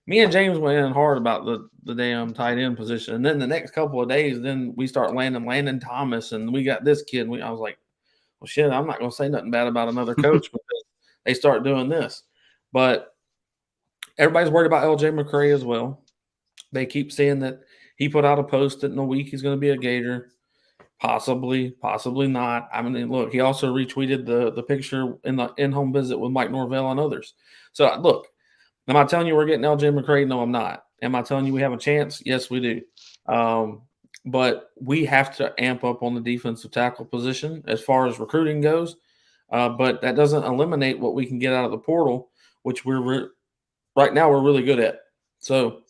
Me and James went in hard about the damn tight end position. And then the next couple of days, then we start Landon Thomas, and we got this kid. I was like, well, shit, I'm not going to say nothing bad about another coach because they start doing this. But everybody's worried about LJ McCray as well. They keep saying that he put out a post that in a week he's going to be a Gator. Possibly not. I mean, look, he also retweeted the picture in the in-home visit with Mike Norvell and others. So look, am I telling you we're getting LJ McCray? No, I'm not. Am I telling you we have a chance? Yes, we do. But we have to amp up on the defensive tackle position as far as recruiting goes. But that doesn't eliminate what we can get out of the portal, which right now we're really good at. So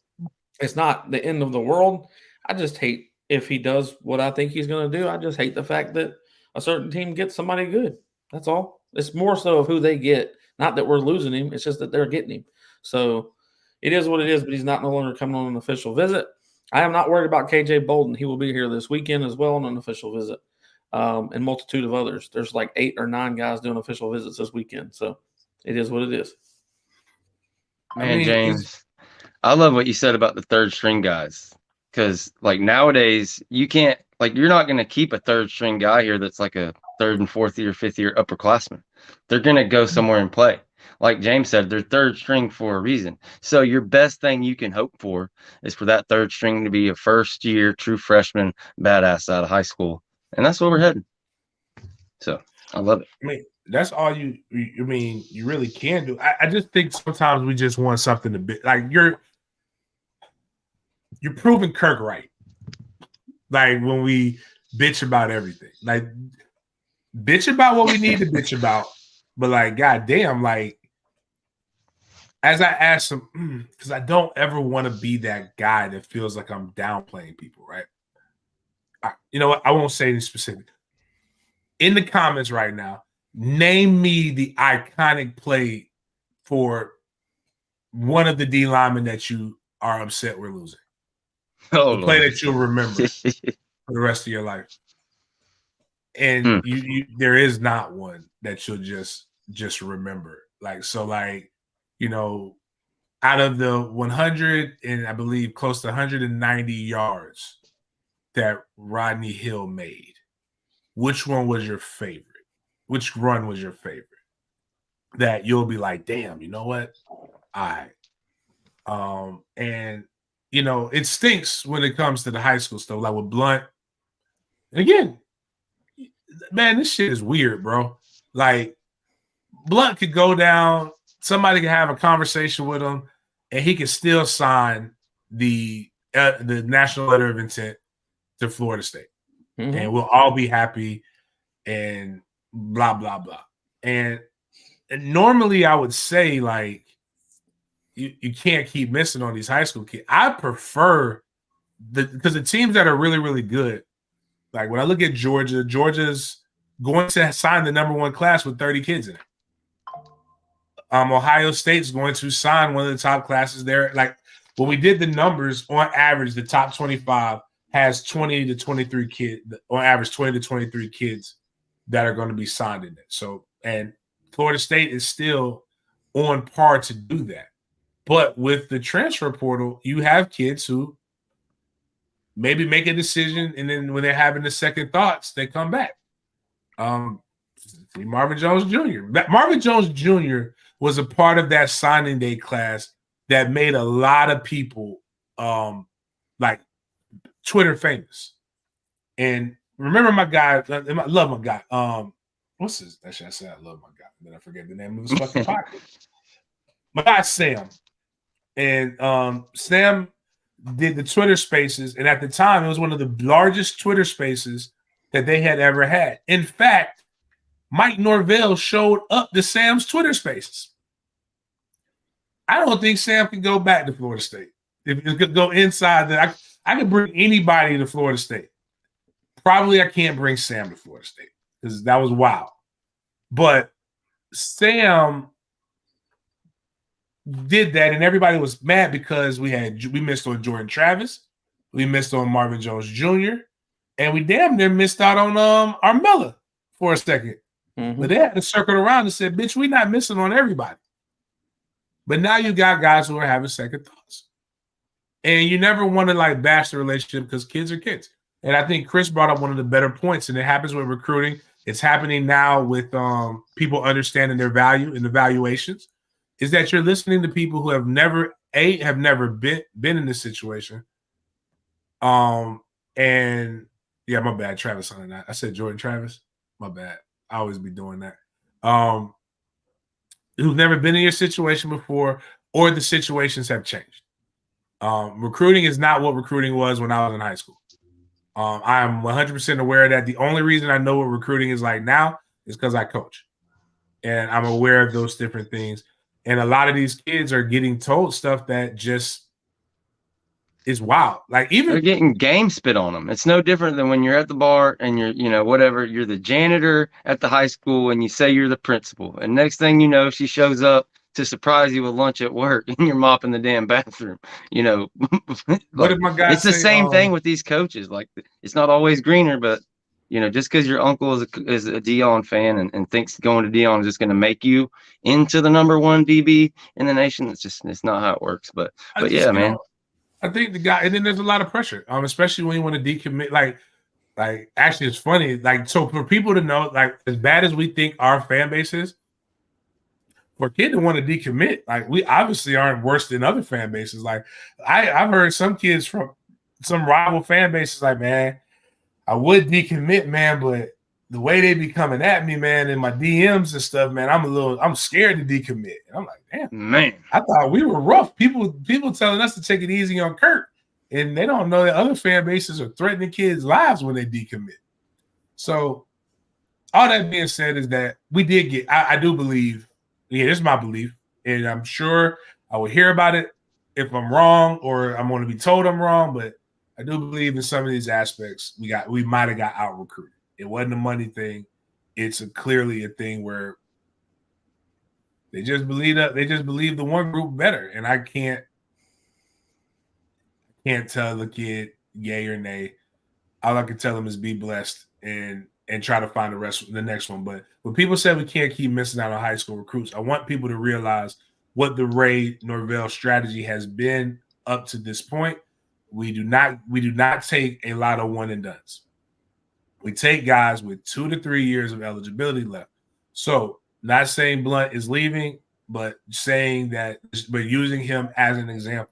it's not the end of the world. I just hate if he does what I think he's going to do. I just hate the fact that a certain team gets somebody good. That's all. It's more so of who they get. Not that we're losing him. It's just that they're getting him. So it is what it is, but he's not no longer coming on an official visit. I am not worried about KJ Bolden. He will be here this weekend as well on an official visit, and multitude of others. There's like 8 or 9 guys doing official visits this weekend. So it is what it is. Man, James, I love what you said about the third string guys. Because like nowadays, you can't, like, you're not going to keep a third string guy here that's like a 3rd and 4th year, 5th year upperclassman. They're going to go somewhere and play. Like James said, they're third string for a reason. So your best thing you can hope for is for that third string to be a first year true freshman badass out of high school. And that's where we're heading. So I love it. I mean, that's all you really can do. I just think sometimes we just want something to be like you're proving Kirk right. Like when we bitch about everything, like bitch about what we need to bitch about, but like, goddamn, like as I asked him, because I don't ever want to be that guy that feels like I'm downplaying people, right? You know what? I won't say any specific. In the comments right now, name me the iconic play for one of the D linemen that you are upset we're losing. Oh, the play that you'll remember for the rest of your life. And you there is not one that you'll just remember. Like, so like, you know, out of the 100 and I believe close to 190 yards that Rodney Hill made, which one was your favorite? Which run was your favorite? That you'll be like, damn, you know what? All right. And you know, it stinks when it comes to the high school stuff, like with Blunt. And again, man, this shit is weird, bro. Like, Blunt could go down, somebody could have a conversation with him, and he could still sign the national letter of intent to Florida State. Mm-hmm. And we'll all be happy and blah, blah, blah. And normally I would say, like, you can't keep missing on these high school kids. I prefer because the teams that are really, really good, like when I look at Georgia's going to sign the #1 class with 30 kids in it. Ohio State's going to sign one of the top classes there. Like when we did the numbers, on average, the top 25 has 20 to 23 kids, on average, 20 to 23 kids that are going to be signed in it. So, and Florida State is still on par to do that. But with the transfer portal, you have kids who maybe make a decision, and then when they're having the second thoughts, they come back. Marvin Jones Jr. Marvin Jones Jr. was a part of that signing day class that made a lot of people like Twitter famous. And remember my guy, I love my guy. What's his? Actually, I said I love my guy, then I forget the name of his fucking pocket. My guy Sam. And Sam did the Twitter Spaces, and at the time, it was one of the largest Twitter Spaces that they had ever had. In fact, Mike Norvell showed up to Sam's Twitter Spaces. I don't think Sam can go back to Florida State. If you could go inside that, I could bring anybody to Florida State. Probably I can't bring Sam to Florida State because that was wild. But Sam did that, and everybody was mad because we missed on Jordan Travis, we missed on Marvin Jones Jr., and we damn near missed out on Armella for a second. Mm-hmm. But they had to circle around and said, bitch, we're not missing on everybody. But now you got guys who are having second thoughts. And you never want to like bash the relationship because kids are kids. And I think Chris brought up one of the better points, and it happens with recruiting. It's happening now with people understanding their value and the valuations, is that you're listening to people who have never been in this situation. And Yeah, my bad. Travis on that. I said Jordan Travis. My bad. I always be doing that. Who've never been in your situation before, or the situations have changed. Recruiting is not what recruiting was when I was in high school. I am 100% aware of that. The only reason I know what recruiting is like now is because I coach. And I'm aware of those different things. And a lot of these kids are getting told stuff that just is wild. Like even they're getting game spit on them. It's no different than when you're at the bar and you're, whatever, you're the janitor at the high school and you say you're the principal. And next thing you know, she shows up to surprise you with lunch at work and you're mopping the damn bathroom. what did my guy it's the say? same thing with these coaches. Like it's not always greener, but just because your uncle is a Dion fan and thinks going to Dion is just going to make you into the number one DB in the nation, it's not how it works. But yeah, man. I think the guy, and then there's a lot of pressure, especially when you want to decommit. Like actually, it's funny. Like, so for people to know, like, as bad as we think our fan base is, for a kid to want to decommit, like, we obviously aren't worse than other fan bases. Like, I've heard some kids from some rival fan bases, like, man, I would decommit, man, but the way they be coming at me, man, in my DMs and stuff, man, I'm scared to decommit. And I'm like, damn, man, I thought we were rough. People telling us to take it easy on Kurt, and they don't know that other fan bases are threatening kids' lives when they decommit. So all that being said is that we did get, I do believe, this is my belief, and I'm sure I will hear about it if I'm wrong or I'm going to be told I'm wrong, but I do believe in some of these aspects we might have got out recruited. It wasn't a money thing. It's clearly a thing where they just believe the one group better. And I can't tell the kid yay or nay. All I can tell them is be blessed and try to find the next one. But when people say we can't keep missing out on high school recruits, I want people to realize what the Ray Norvell strategy has been up to this point. We do not take a lot of one and dones. We take guys with 2 to 3 years of eligibility left. So not saying Blunt is leaving, but using him as an example.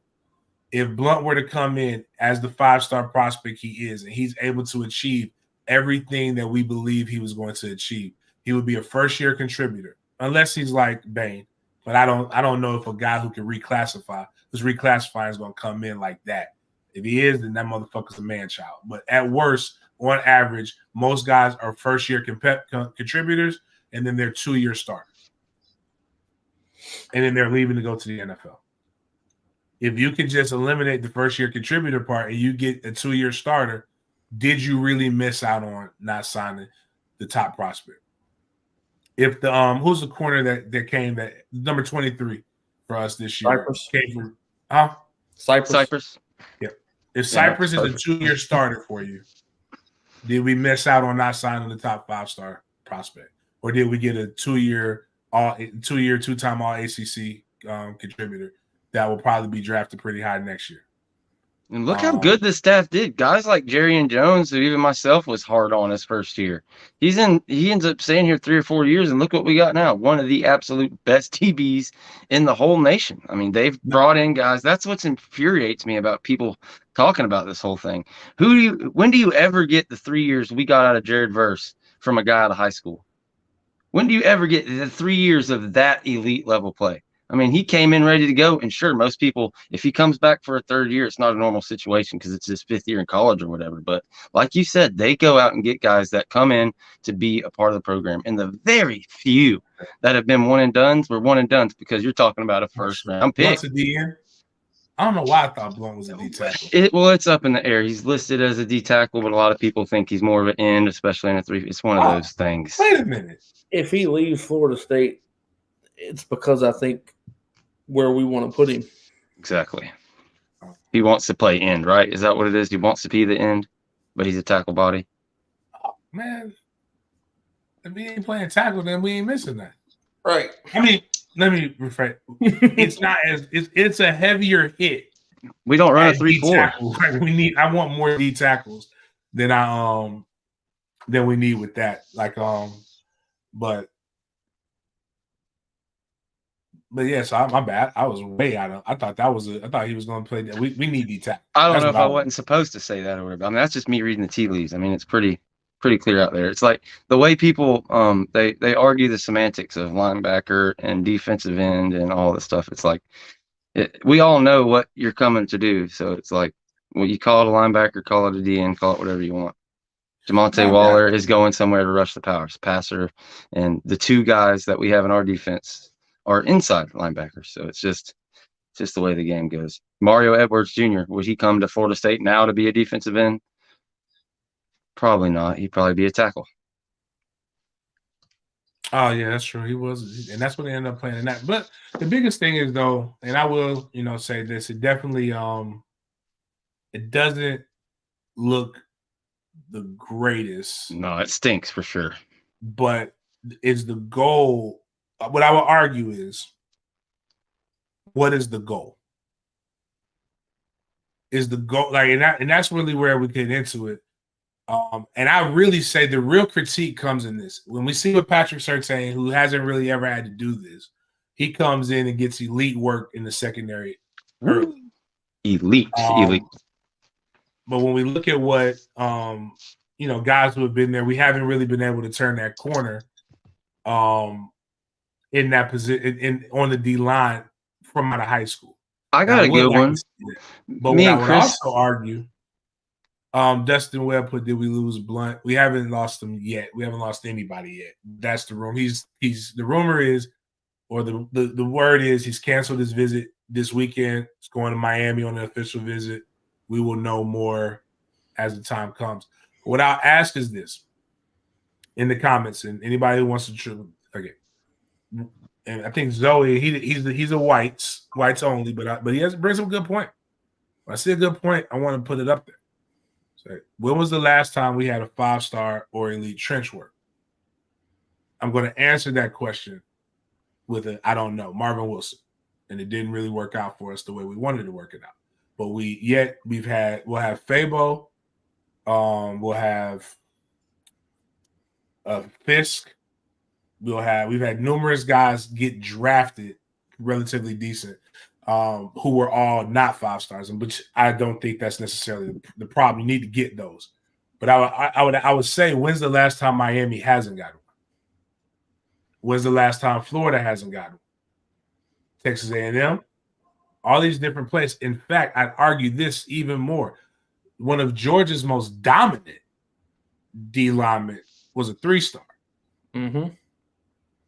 If Blunt were to come in as the 5-star prospect he is, and he's able to achieve everything that we believe he was going to achieve, he would be a first-year contributor, unless he's like Bain. But I don't know if a guy who can reclassify, who's reclassifying, is going to come in like that. If he is, then that motherfucker's a man-child. But at worst, on average, most guys are first-year contributors, and then they're 2-year starters. And then they're leaving to go to the NFL. If you can just eliminate the first-year contributor part and you get a 2-year starter, did you really miss out on not signing the top prospect? If the who's the corner that came, that number 23 for us this year? Cypress. Came from Cypress. Yep. If Cypress is a 2-year starter for you, did we miss out on not signing the top 5-star prospect, or did we get a 2-year 2-time All ACC contributor that will probably be drafted pretty high next year? And look how good the staff did. Guys like Jerry and Jones, who even myself was hard on his first year. He ends up staying here 3 or 4 years, and look what we got now. One of the absolute best TBs in the whole nation. I mean, they've brought in guys. That's what infuriates me about people talking about this whole thing. When do you ever get the 3 years we got out of Jared Verse from a guy out of high school? When do you ever get the 3 years of that elite level play? I mean, he came in ready to go, and sure, most people, if he comes back for a 3rd year, it's not a normal situation because it's his 5th year in college or whatever. But like you said, they go out and get guys that come in to be a part of the program. And the very few that have been one and dones were one and dones because you're talking about a first-round pick. Blunt's a DN? I don't know why I thought Blunt was a D tackle. It's up in the air. He's listed as a D tackle, but a lot of people think he's more of an end, especially in a 3. It's one of those things. Wait a minute. If he leaves Florida State, it's because I think where we want to put him. Exactly. He wants to play end, right? Is that what it is? He wants to be the end, but he's a tackle body. Oh, man, if we ain't playing tackle, then we ain't missing that. Right. I mean, let me rephrase. It's not as it's a heavier hit. We don't run a 3-4. I want more D tackles than we need with that. Like but yeah, so my bad. I was way out of. I thought he was going to play that. We need D-tackle. I don't know if I wasn't supposed to say that or whatever. I mean, that's just me reading the tea leaves. I mean, it's pretty clear out there. It's like the way people they argue the semantics of linebacker and defensive end and all this stuff. It's like we all know what you're coming to do. So it's like, well, you call it a linebacker, call it a DN, call it whatever you want. Jamonte Waller is going somewhere to rush the passer, and the two guys that we have in our defense are inside linebackers. So it's just the way the game goes. Mario Edwards Jr., would he come to Florida State now to be a defensive end? Probably not. He'd probably be a tackle. Oh, yeah, that's true. He was, and that's what they ended up playing in that. But the biggest thing is, though, and I will, say this, it definitely it doesn't look the greatest. No, it stinks for sure. But is the goal, what I would argue is, what is the goal? Is the goal, and that's really where we get into it. And I really say the real critique comes in this. When we see what Patrick Surtain, who hasn't really ever had to do this, he comes in and gets elite work in the secondary early. Elite. But when we look at what guys who have been there, we haven't really been able to turn that corner in that position on the D line from out of high school. I got a good one. But what I would also argue, Dustin Webb put, did we lose Blunt? We haven't lost him yet. We haven't lost anybody yet. That's the rumor. He's the rumor is, or the word is, he's canceled his visit this weekend. He's going to Miami on an official visit. We will know more as the time comes. What I'll ask is this in the comments, and anybody who wants to and I think Zoe, he's a whites only, but he brings up a good point. When I see a good point, I want to put it up there. So, when was the last time we had a 5-star or elite trench work? I'm going to answer that question with I don't know, Marvin Wilson, and it didn't really work out for us the way we wanted to work it out. But we'll have Fabo, we'll have Fisk. We've had numerous guys get drafted relatively decent, who were all not 5-stars, and which I don't think that's necessarily the problem. You need to get those. But I would say, when's the last time Miami hasn't got one? When's the last time Florida hasn't got one? Texas A&M, all these different places. In fact, I'd argue this even more. One of Georgia's most dominant D linemen was a 3-star. Mm-hmm.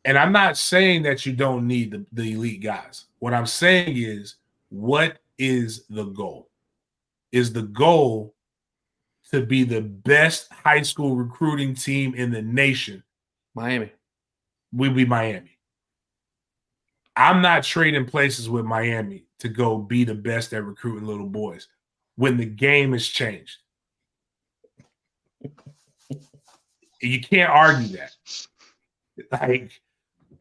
And I'm not saying that you don't need the elite guys. What I'm saying is, what is the goal? Is the goal to be the best high school recruiting team in the nation? Miami. We'd be Miami. I'm not trading places with Miami to go be the best at recruiting little boys when the game has changed. You can't argue that. Like,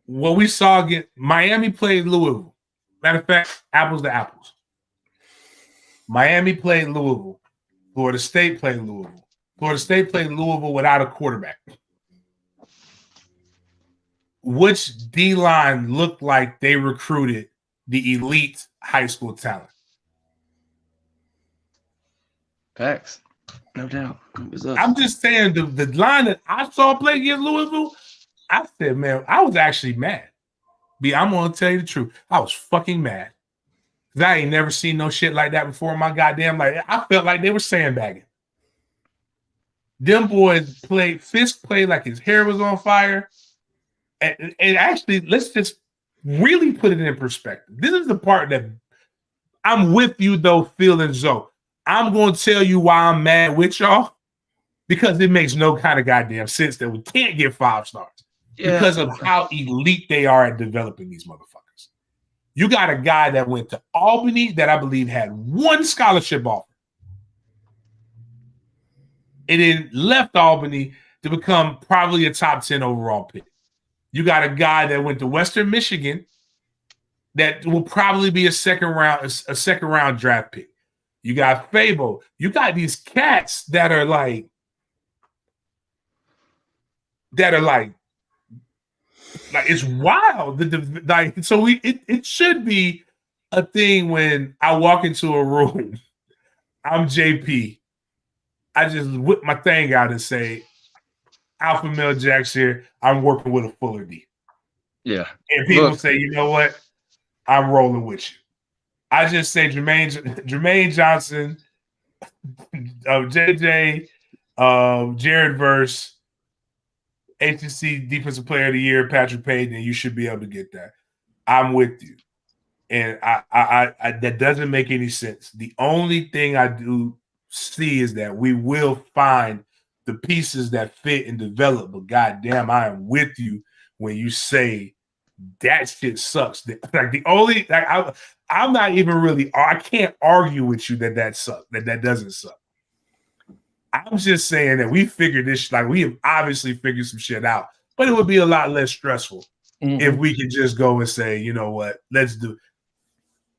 what we saw again, Miami played Louisville. Matter of fact, apples to apples. Miami played Louisville. Florida State played Louisville. Florida State played Louisville without a quarterback. Which D-line looked like they recruited the elite high school talent? Facts. No doubt. I'm just saying, the line that I saw play against Louisville, I said, man, I was actually mad. I'm going to tell you the truth. I was fucking mad. Because I ain't never seen no shit like that before in my goddamn life. I felt like they were sandbagging. Them boys Fisk played like his hair was on fire. And actually, let's just really put it in perspective. This is the part that I'm with you, though, Phil and Zoe. I'm going to tell you why I'm mad with y'all, because it makes no kind of goddamn sense that we can't get 5 stars because of how elite they are at developing these motherfuckers. You got a guy that went to Albany that I believe had 1 scholarship offer. And then left Albany to become probably a top 10 overall pick. You got a guy that went to Western Michigan that will probably be a second round draft pick. You got Fabo. You got these cats that are like Like it's wild. It should be a thing when I walk into a room. I'm JP. I just whip my thing out and say, Alpha Male Jacks here. I'm working with a Fuller D. Yeah. And people say, you know what? I'm rolling with you. I just say Jermaine Johnson, JJ, Jared Verse, HNC Defensive Player of the Year, Patrick Payton, and you should be able to get that. I'm with you. And I that doesn't make any sense. The only thing I do see is that we will find the pieces that fit and develop. But goddamn, I am with you when you say that shit sucks. Like the only like I'm not even really. I can't argue with you that sucks. That doesn't suck. I'm just saying that we figured this. Like we have obviously figured some shit out, but it would be a lot less stressful if we could just go and say, you know what, let's do.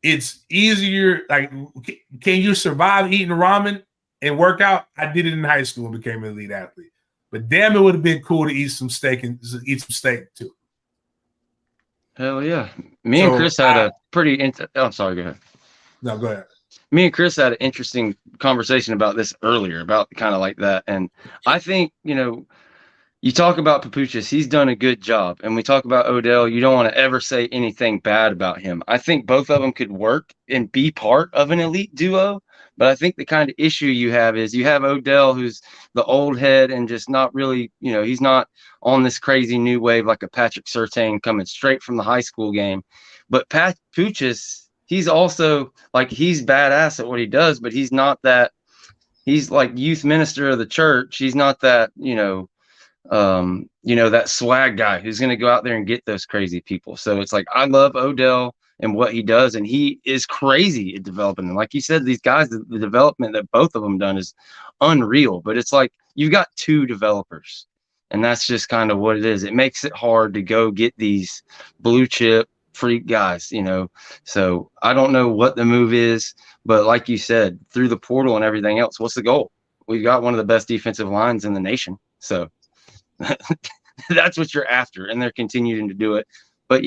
It's easier. Like, can you survive eating ramen and work out? I did it in high school and became an elite athlete. But damn, it would have been cool to eat some steak too. Hell yeah. Me and Chris had a pretty. I'm sorry. Go ahead. No, go ahead. Me and Chris had an interesting conversation about this earlier, about kind of like that. And I think, you talk about Papuchis, he's done a good job. And we talk about Odell, you don't want to ever say anything bad about him. I think both of them could work and be part of an elite duo. But I think the kind of issue you have is you have Odell, who's the old head and just not really, he's not on this crazy new wave like a Patrick Surtain coming straight from the high school game. But Papuchis, he's also like, he's badass at what he does, but he's not that, he's like youth minister of the church. He's not that, that swag guy who's going to go out there and get those crazy people. So it's like, I love Odell and what he does, and he is crazy at developing them. Like you said, these guys, the development that both of them done is unreal. But it's like you've got two developers, and that's just kind of what it is. It makes it hard to go get these blue chip freak guys, So I don't know what the move is, but like you said, through the portal and everything else, what's the goal? We've got one of the best defensive lines in the nation, so that's what you're after, and they're continuing to do it. But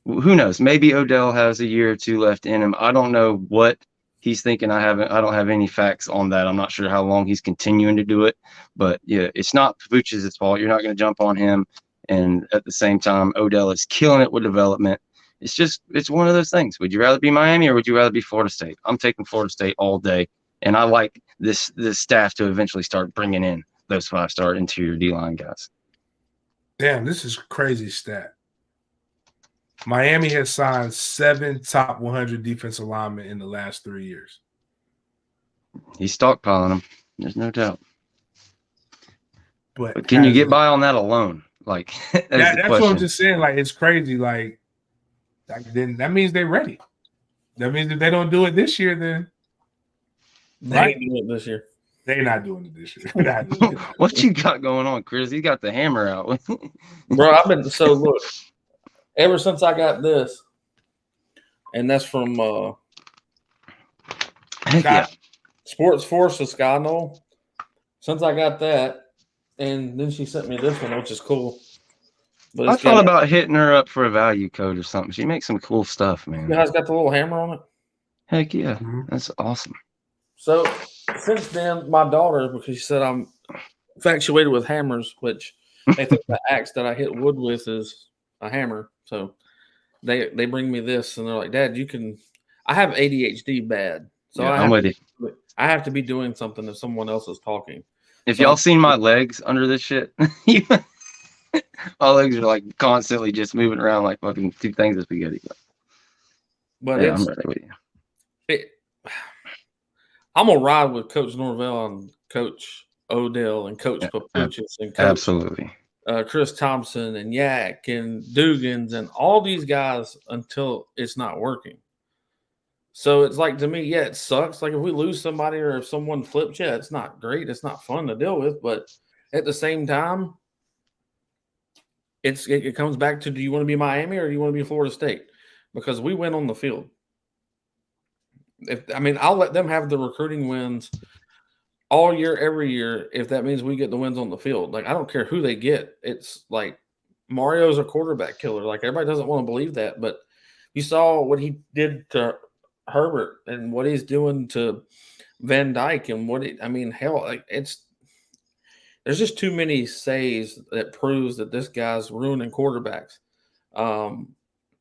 who knows? Maybe Odell has a year or two left in him. I don't know what he's thinking. I don't have any facts on that. I'm not sure how long he's continuing to do it. But yeah, it's not Papuchis' fault. You're not going to jump on him. And at the same time, Odell is killing it with development. It's one of those things. Would you rather be Miami or would you rather be Florida State? I'm taking Florida State all day. And I like this staff to eventually start bringing in those 5-star interior D-line guys. Damn, this is a crazy stat. Miami has signed 7 top 100 defensive linemen in the last 3 years. He's stockpiling them. There's no doubt. But can you get by on that alone? Like that's what I'm just saying. Like it's crazy. Like then that means they're ready. That means if they don't do it this year, then they ain't doing it this year. They're not doing it this year. What you got going on, Chris? You got the hammer out. Bro, I've been look, ever since I got this, and that's from Sports Force of Sky Knoll. Since I got that, and then she sent me this one, which is cool. But I thought about hitting her up for a value code or something. She makes some cool stuff, man. You guys got the little hammer on it? Heck yeah. That's awesome. So since then, my daughter, because she said I'm infatuated with hammers, which they think the axe that I hit wood with is a hammer. So they bring me this and they're like, Dad, I have ADHD bad. So yeah, I'm with you. I have to be doing something if someone else is talking. If y'all seen my legs under this shit, my legs are like constantly just moving around like fucking 2 things of spaghetti. But yeah, I'm ready with you. I'm gonna ride with Coach Norvell and Coach Odell and Coach Papuchis and Coach absolutely Chris Thompson and Yak and Dugans and all these guys until it's not working. So it's like, to me, yeah, it sucks. Like if we lose somebody or if someone flips, yeah, it's not great. It's not fun to deal with. But at the same time, it comes back to, do you want to be Miami or do you want to be Florida State? Because we win on the field. I'll let them have the recruiting wins all year, every year, if that means we get the wins on the field. Like, I don't care who they get. It's like, Mario's a quarterback killer. Like, everybody doesn't want to believe that, but you saw what he did to Herbert and what he's doing to Van Dyke and hell, like, there's just too many says that proves that this guy's ruining quarterbacks. And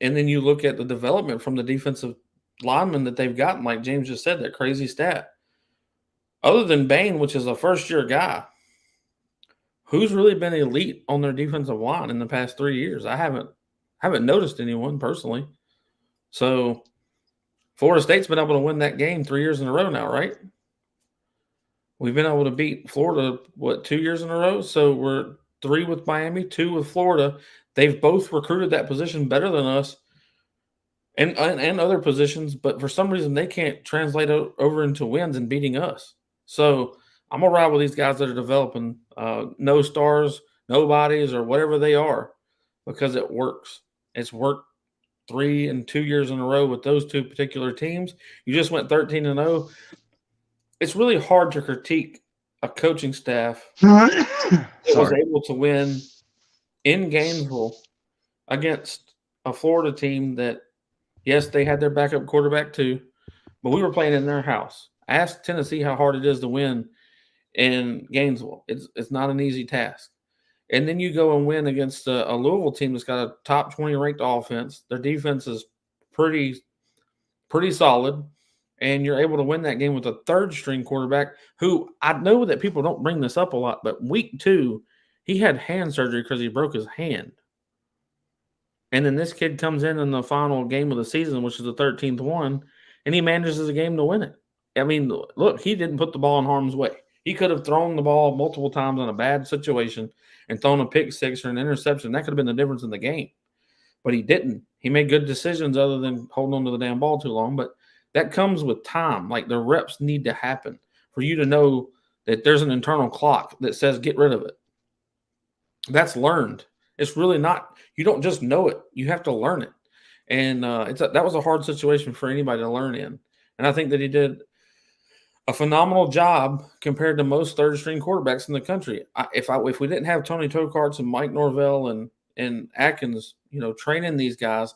then you look at the development from the defensive linemen that they've gotten, like James just said, that crazy stat. Other than Bain, which is a first-year guy, who's really been elite on their defensive line in the past 3 years? I haven't noticed anyone personally. So Florida State's been able to win that game 3 years in a row now, right? We've been able to beat Florida, 2 years in a row? So we're 3 with Miami, 2 with Florida. They've both recruited that position better than us and other positions, but for some reason they can't translate over into wins and beating us. So I'm going to ride with these guys that are developing no stars, nobodies, or whatever they are, because it works. It's worked 3 and 2 years in a row with those two particular teams. You just went 13-0. It's really hard to critique a coaching staff that was able to win in Gainesville against a Florida team that, yes, they had their backup quarterback too, but we were playing in their house. Ask Tennessee how hard it is to win in Gainesville. It's not an easy task. And then you go and win against a Louisville team that's got a top 20 ranked offense. Their defense is pretty solid. And you're able to win that game with a third-string quarterback who, I know that people don't bring this up a lot, but week 2, he had hand surgery because he broke his hand. And then this kid comes in the final game of the season, which is the 13th one, and he manages the game to win it. I mean, look, he didn't put the ball in harm's way. He could have thrown the ball multiple times in a bad situation and thrown a pick six or an interception. That could have been the difference in the game. But he didn't. He made good decisions other than holding on to the damn ball too long. But that comes with time. Like, the reps need to happen for you to know that there's an internal clock that says get rid of it. That's learned. It's really not – you don't just know it. You have to learn it. And that was a hard situation for anybody to learn in. And I think that he did a phenomenal job compared to most third-string quarterbacks in the country. If we didn't have Tony Tokarts and Mike Norvell and Atkins, training these guys,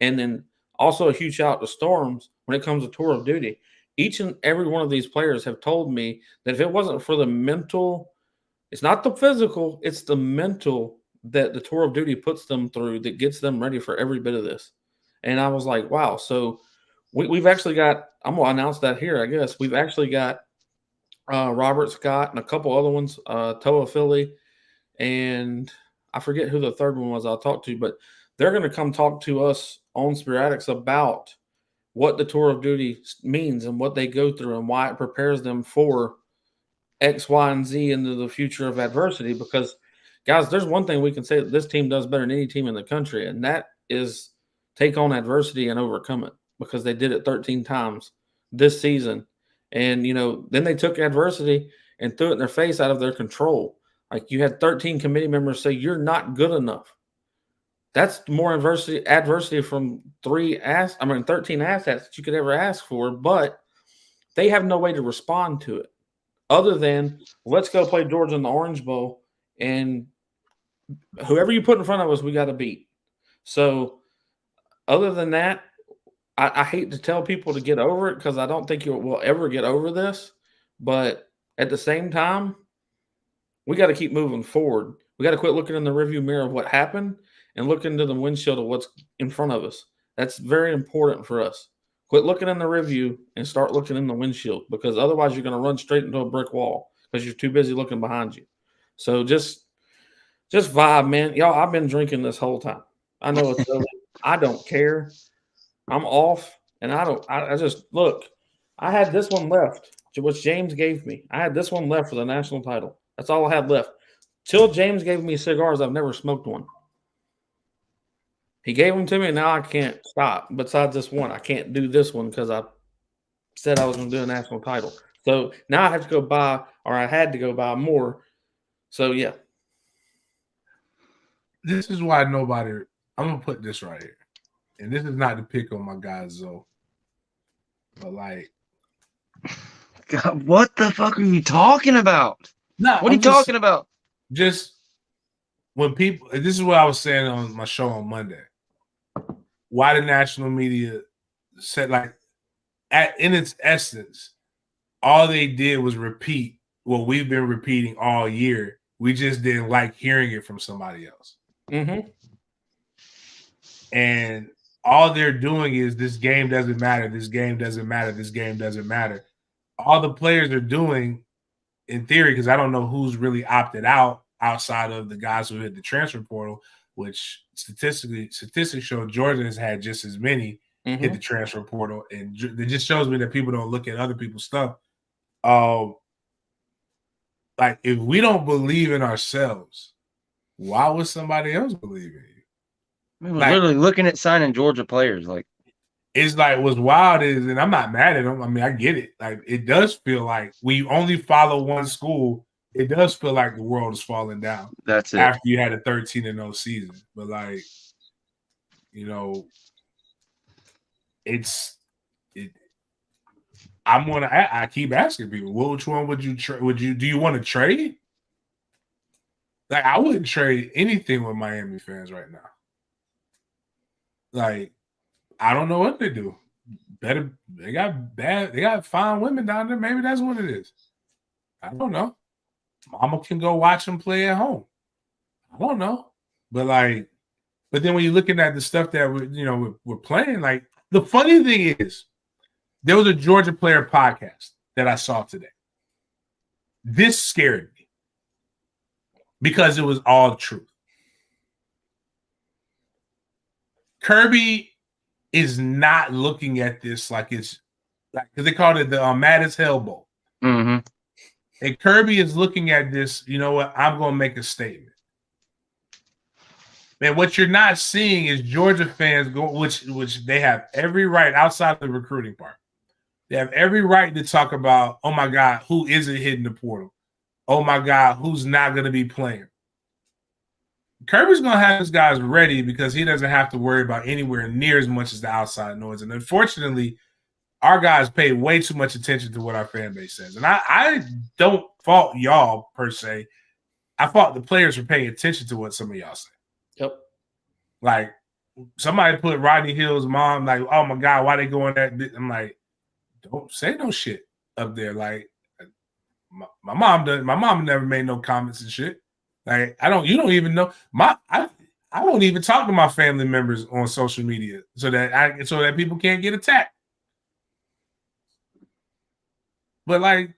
and then also a huge shout out to Storms when it comes to tour of duty. Each and every one of these players have told me that if it wasn't for the mental, it's not the physical, it's the mental that the tour of duty puts them through that gets them ready for every bit of this. And I was like, wow. So we've actually got, I'm going to announce that here, I guess. We've actually got Robert Scott and a couple other ones, Toa Philly, and I forget who the third one was I'll talk to, but they're going to come talk to us on Sporadics about what the tour of duty means and what they go through and why it prepares them for X, Y, and Z into the future of adversity. Because, guys, there's one thing we can say that this team does better than any team in the country, and that is take on adversity and overcome it, because they did it 13 times this season. And, then they took adversity and threw it in their face out of their control. Like, you had 13 committee members say you're not good enough. That's more adversity from 13 assets that you could ever ask for, but they have no way to respond to it other than let's go play Georgia in the Orange Bowl, and whoever you put in front of us, we got to beat. So other than that, I hate to tell people to get over it because I don't think you will ever get over this, but at the same time, we got to keep moving forward. We got to quit looking in the rearview mirror of what happened and look into the windshield of what's in front of us. That's very important for us. Quit looking in the rearview and start looking in the windshield, because otherwise you're going to run straight into a brick wall because you're too busy looking behind you. So just vibe, man. Y'all, I've been drinking this whole time. I know it's early. I don't care. I'm off, and I just look. I had this one left, which James gave me. I had this one left for the national title. That's all I had left. Till James gave me cigars, I've never smoked one. He gave them to me, and now I can't stop. Besides this one, I can't do this one because I said I was going to do a national title. So now I have to go buy, or I had to go buy more. So, yeah. This is why I'm going to put this right here. And this is not to pick on my guy, Zoe. But, God, what the fuck are you talking about? No, what are you talking about? Just when people, this is what I was saying on my show on Monday. Why the national media said, like, in its essence, all they did was repeat what we've been repeating all year. We just didn't like hearing it from somebody else. Mm-hmm. And all they're doing is this game doesn't matter. This game doesn't matter. This game doesn't matter. All the players are doing, in theory, because I don't know who's really opted out outside of the guys who hit the transfer portal, which statistics show Georgia has had just as many hit the transfer portal. And it just shows me that people don't look at other people's stuff. Like, if we don't believe in ourselves, why would somebody else believe in you? I mean, we're literally looking at signing Georgia players. Like, it's like, what's wild is, and I'm not mad at them. I mean, I get it. Like, it does feel like we only follow one school. It does feel like the world is falling down. That's it. After you had a 13-0 season. But, like, you know, I keep asking people, which one would you do you want to trade? Like, I wouldn't trade anything with Miami fans right now. Like, I don't know what they do. They got fine women down there. Maybe that's what it is. I don't know. Mama can go watch them play at home. I don't know. But then when you're looking at the stuff that we're playing, like, the funny thing is, there was a Georgia Player podcast that I saw today. This scared me because it was all the truth. Kirby is not looking at this like it's like, because they called it the Mad as Hell Bowl. Mm-hmm. And Kirby is looking at this, you know what? I'm going to make a statement. Man, what you're not seeing is Georgia fans which they have every right outside of the recruiting part. They have every right to talk about, oh my God, who isn't hitting the portal? Oh my God, who's not going to be playing? Kirby's going to have his guys ready because he doesn't have to worry about anywhere near as much as the outside noise. And unfortunately, our guys pay way too much attention to what our fan base says. And I don't fault y'all per se. I fault the players for paying attention to what some of y'all say. Yep. Like, somebody put Rodney Hill's mom, like, oh my God, why they going that? I'm like, don't say no shit up there. Like, my mom never made no comments and shit. Like, you don't even know. I don't even talk to my family members on social media so that people can't get attacked. But, like,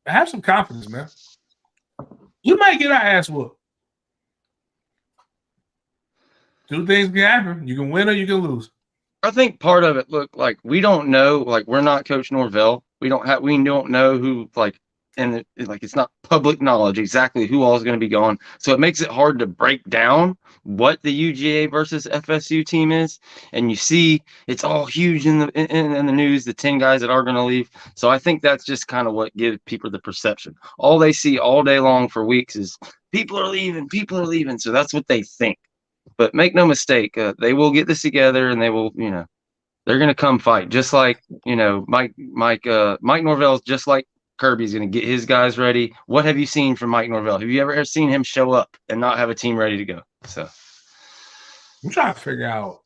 have some confidence, man. You might get our ass whooped. Two things can happen. You can win or you can lose. I think part of it, look, like, we don't know, like, we're not Coach Norvell. We don't know who, like, and it's not public knowledge exactly who all is going to be gone. So it makes it hard to break down what the UGA versus FSU team is. And you see it's all huge in the news, the 10 guys that are going to leave. So I think that's just kind of what gives people the perception. All they see all day long for weeks is people are leaving. So that's what they think. But make no mistake, they will get this together and they will, they're going to come fight. Just like, Mike Norvell's just like Kirby's going to get his guys ready. What have you seen from Mike Norvell? Have you ever seen him show up and not have a team ready to go? So I'm trying to figure out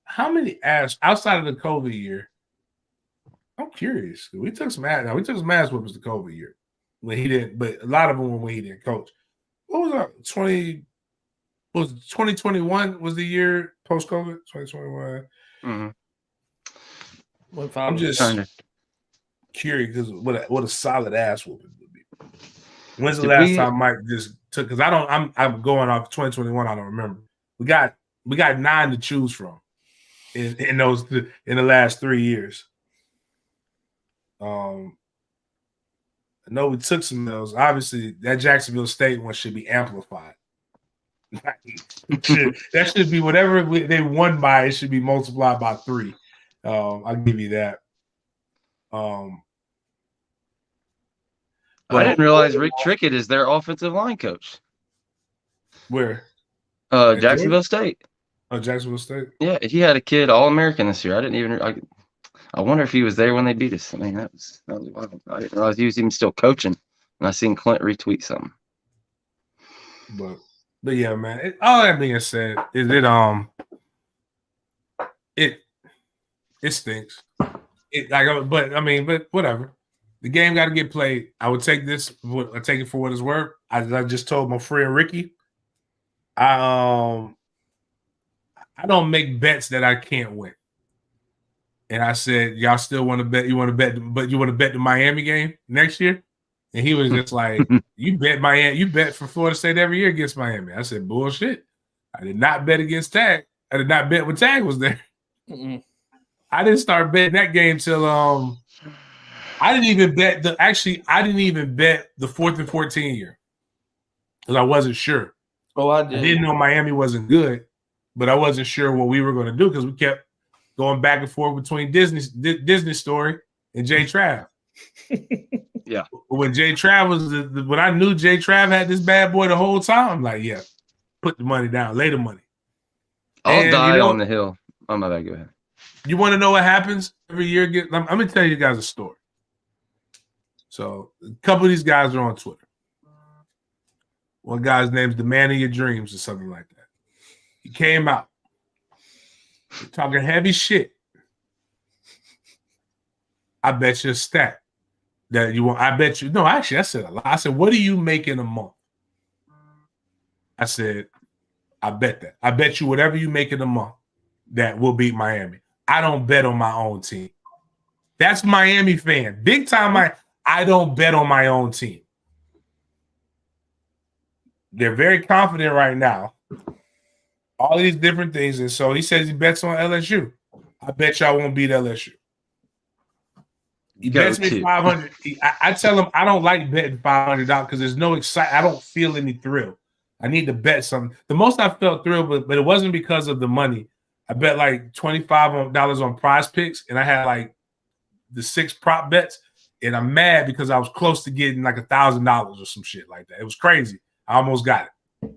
how many outside of the COVID year. I'm curious. We took some ass whoopers the COVID year when he didn't, but a lot of them were when he didn't coach. What was that? 2021 was the year post COVID. 2021. Mm-hmm. I'm just curious because what a solid ass whooping would be. When's the last time Mike just took? Because I'm going off 2021. I don't remember. We got 9 to choose from in the last 3 years. I know we took some of those. Obviously, that Jacksonville State one should be amplified. That should be whatever they won by. It should be multiplied by 3. I'll give you that. I didn't realize Rick Trickett is their offensive line coach. Where? Jacksonville State. Oh, Jacksonville State. Yeah, he had a kid All-American this year. I wonder if he was there when they beat us. I mean, that was wild. I didn't realize he was even still coaching. And I seen Clint retweet something. But But yeah, man. All that being said, it stinks. But whatever. The game got to get played. I would take this. I take it for what it's worth. I just told my friend Ricky, I don't make bets that I can't win. And I said, y'all still want to bet? You want to bet? But you want to bet the Miami game next year? And he was just like, you bet Miami. You bet for Florida State every year against Miami. I said, bullshit. I did not bet against Tag. I did not bet when Tag was there. Mm-mm. I didn't start betting that game till I didn't even bet the 4th and 14 year because I wasn't sure. Oh, I did. I didn't know Miami wasn't good, but I wasn't sure what we were going to do because we kept going back and forth between Disney Story and Jay Trav. Yeah. When Jay Trav was when I knew Jay Trav had this bad boy the whole time, I'm like, yeah, put the money down, lay the money. I'll die on the hill. Oh my bad, go ahead. You want to know what happens every year? I'm going to tell you guys a story. So a couple of these guys are on Twitter. One guy's name's The Man of Your Dreams or something like that. He came out talking heavy shit. I bet you a stat that you want. I bet you. No, actually, I said a lot. I said, what do you make in a month? I said, I bet that. I bet you whatever you make in a month that will beat Miami. I don't bet on my own team. That's Miami fan. Big time. I don't bet on my own team. They're very confident right now. All these different things. And so he says he bets on LSU. I bet y'all won't beat LSU. He bets me $500. I tell him I don't like betting $500 because there's no excitement. I don't feel any thrill. I need to bet something. The most I felt thrilled, but it wasn't because of the money. I bet like $25 on Prize Picks, and I had like the 6 prop bets, and I'm mad because I was close to getting like $1,000 or some shit like that. It was crazy. I almost got it.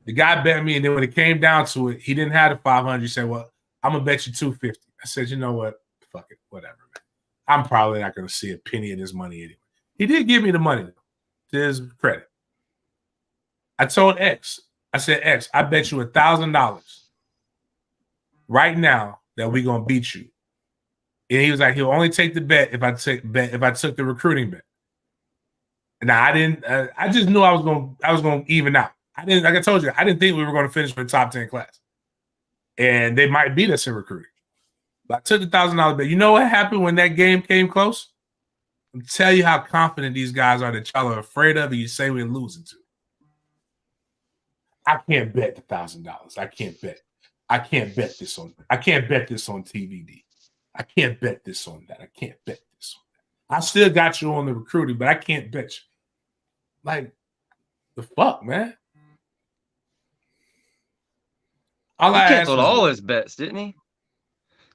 The guy bet me, and then when it came down to it, he didn't have the 500. He said, well, I'm going to bet you 250. I said, you know what? Fuck it. Whatever, man. I'm probably not going to see a penny of this money anyway. He did give me the money, though, to his credit. I told X, I said, X, I bet you $1,000 right now that we're going to beat you. And he was like, he'll only take the bet if I took the recruiting bet. Now I didn't. I just knew I was going to even out. I didn't. Like I told you, I didn't think we were going to finish with a top 10 class, and they might beat us in recruiting. But I took the $1,000 bet. You know what happened when that game came close? I'll tell you how confident these guys are that y'all are afraid of, and you say we're losing to. I can't bet the $1,000. I can't bet. I can't bet this on. I can't bet this on TVD. I can't bet this on that. I can't bet this on that. I still got you on the recruiting, but I can't bet you. Like, the fuck, man? He canceled all his bets, didn't he?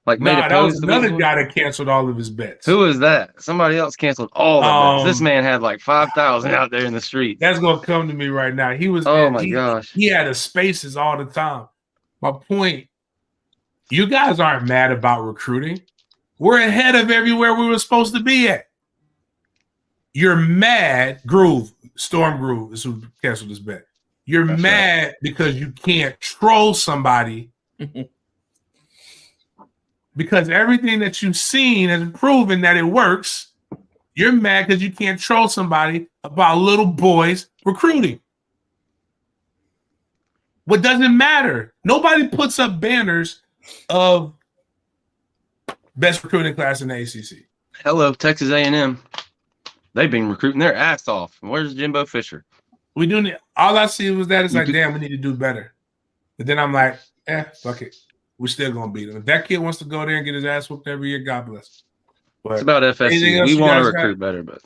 Like, that was another guy that canceled all of his bets. Who is that? Somebody else canceled all the bets. This man had like 5,000 out there in the street. That's gonna come to me right now. He was. Oh my gosh. He had the spaces all the time. My point. You guys aren't mad about recruiting. We're ahead of everywhere we were supposed to be at. You're mad, Storm Groove is who canceled this bet. You're mad because you can't troll somebody because everything that you've seen has proven that it works. You're mad because you can't troll somebody about little boys recruiting. What doesn't matter? Nobody puts up banners of best recruiting class in the ACC. Hello, Texas A&M. They've been recruiting their ass off. Where's Jimbo Fisher? We do need, all I see was that it's like, damn, we need to do better. But then I'm like, fuck it. We're still gonna beat him. If that kid wants to go there and get his ass whooped every year, God bless. But it's about FSU. We want to recruit better, but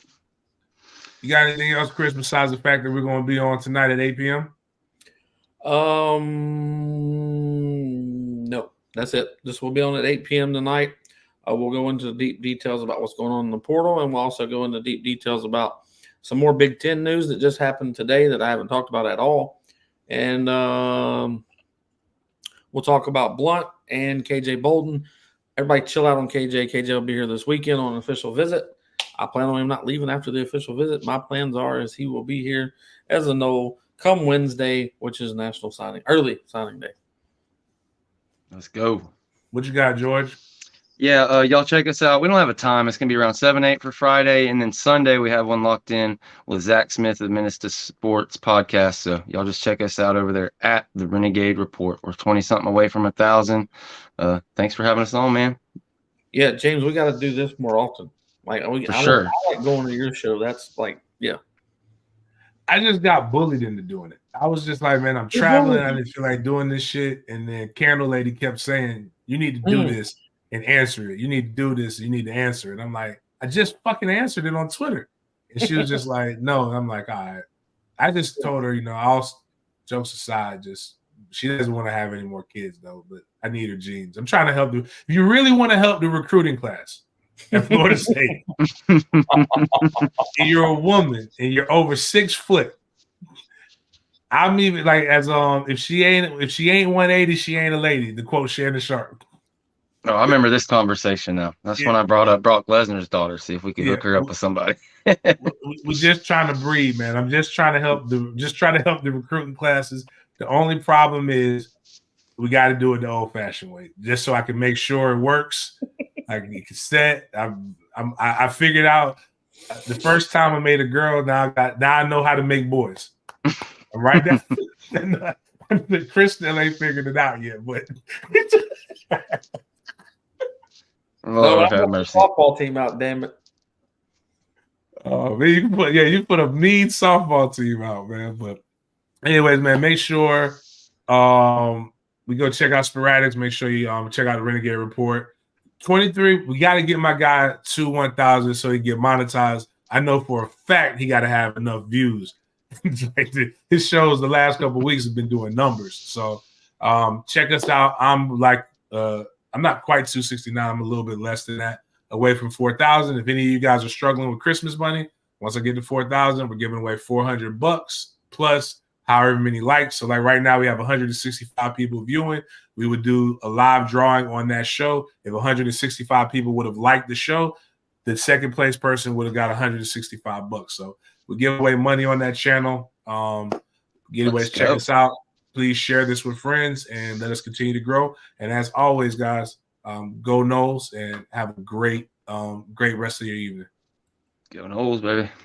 you got anything else, Chris, besides the fact that we're gonna be on tonight at 8 p.m.? No, that's it. This will be on at 8 p.m. tonight. We'll go into deep details about what's going on in the portal, and we'll also go into deep details about some more Big Ten news that just happened today that I haven't talked about at all. And we'll talk about Blunt and KJ Bolden. Everybody chill out on KJ. KJ will be here this weekend on an official visit. I plan on him not leaving after the official visit. My plans are is he will be here as a Nole come Wednesday, which is early signing day. Let's go. What you got, George? Yeah, y'all check us out. We don't have a time. It's going to be around 7, 8 for Friday. And then Sunday, we have one locked in with Zach Smith of Minister Sports Podcast. So y'all just check us out over there at the Renegade Report. We're 20-something away from 1,000. Thanks for having us on, man. Yeah, James, we got to do this more often. I like going to your show. That's like, yeah. I just got bullied into doing it. I was just like, man, I'm traveling. I didn't feel like doing this shit. And then Candle Lady kept saying, you need to do this and answer it. You need to do this. You need to answer it. I'm like, I just fucking answered it on Twitter. And she was just like, no. And I'm like, all right. I just told her, all jokes aside, she doesn't want to have any more kids though, but I need her genes. I'm trying to help you. If you really want to help the recruiting class at Florida State, and you're a woman and you're over 6 foot, I'm even like, as if she ain't 180, she ain't a lady, to quote Shannon Sharp. Oh, I remember this conversation now. That's when I brought up Brock Lesnar's daughter, see if we could hook her up with somebody. We're just trying to breed, man. I'm just trying to help the recruiting classes. The only problem is we got to do it the old-fashioned way, just so I can make sure it works. I can set. I figured out the first time I made a girl. Now I know how to make boys. Right now, Chris still ain't figured it out yet, but. Lord have mercy. Softball team out, damn it. Oh man, you put a mean softball team out, man. But anyways, man, make sure we go check out Sporadics. Make sure you check out the Renegade Report. 23, we got to get my guy to 1,000 so he get monetized. I know for a fact he got to have enough views. His shows the last couple of weeks have been doing numbers. So check us out. I'm not quite 269. I'm a little bit less than that, away from 4,000. If any of you guys are struggling with Christmas money, once I get to 4,000, we're giving away $400 plus however many likes. So like right now we have 165 people viewing. We would do a live drawing on that show. If 165 people would have liked the show, the second place person would have got $165. So we give away money on that channel. Giveaways, check us out. Please share this with friends and let us continue to grow. And as always, guys, go Noles and have a great rest of your evening. Go Noles, baby.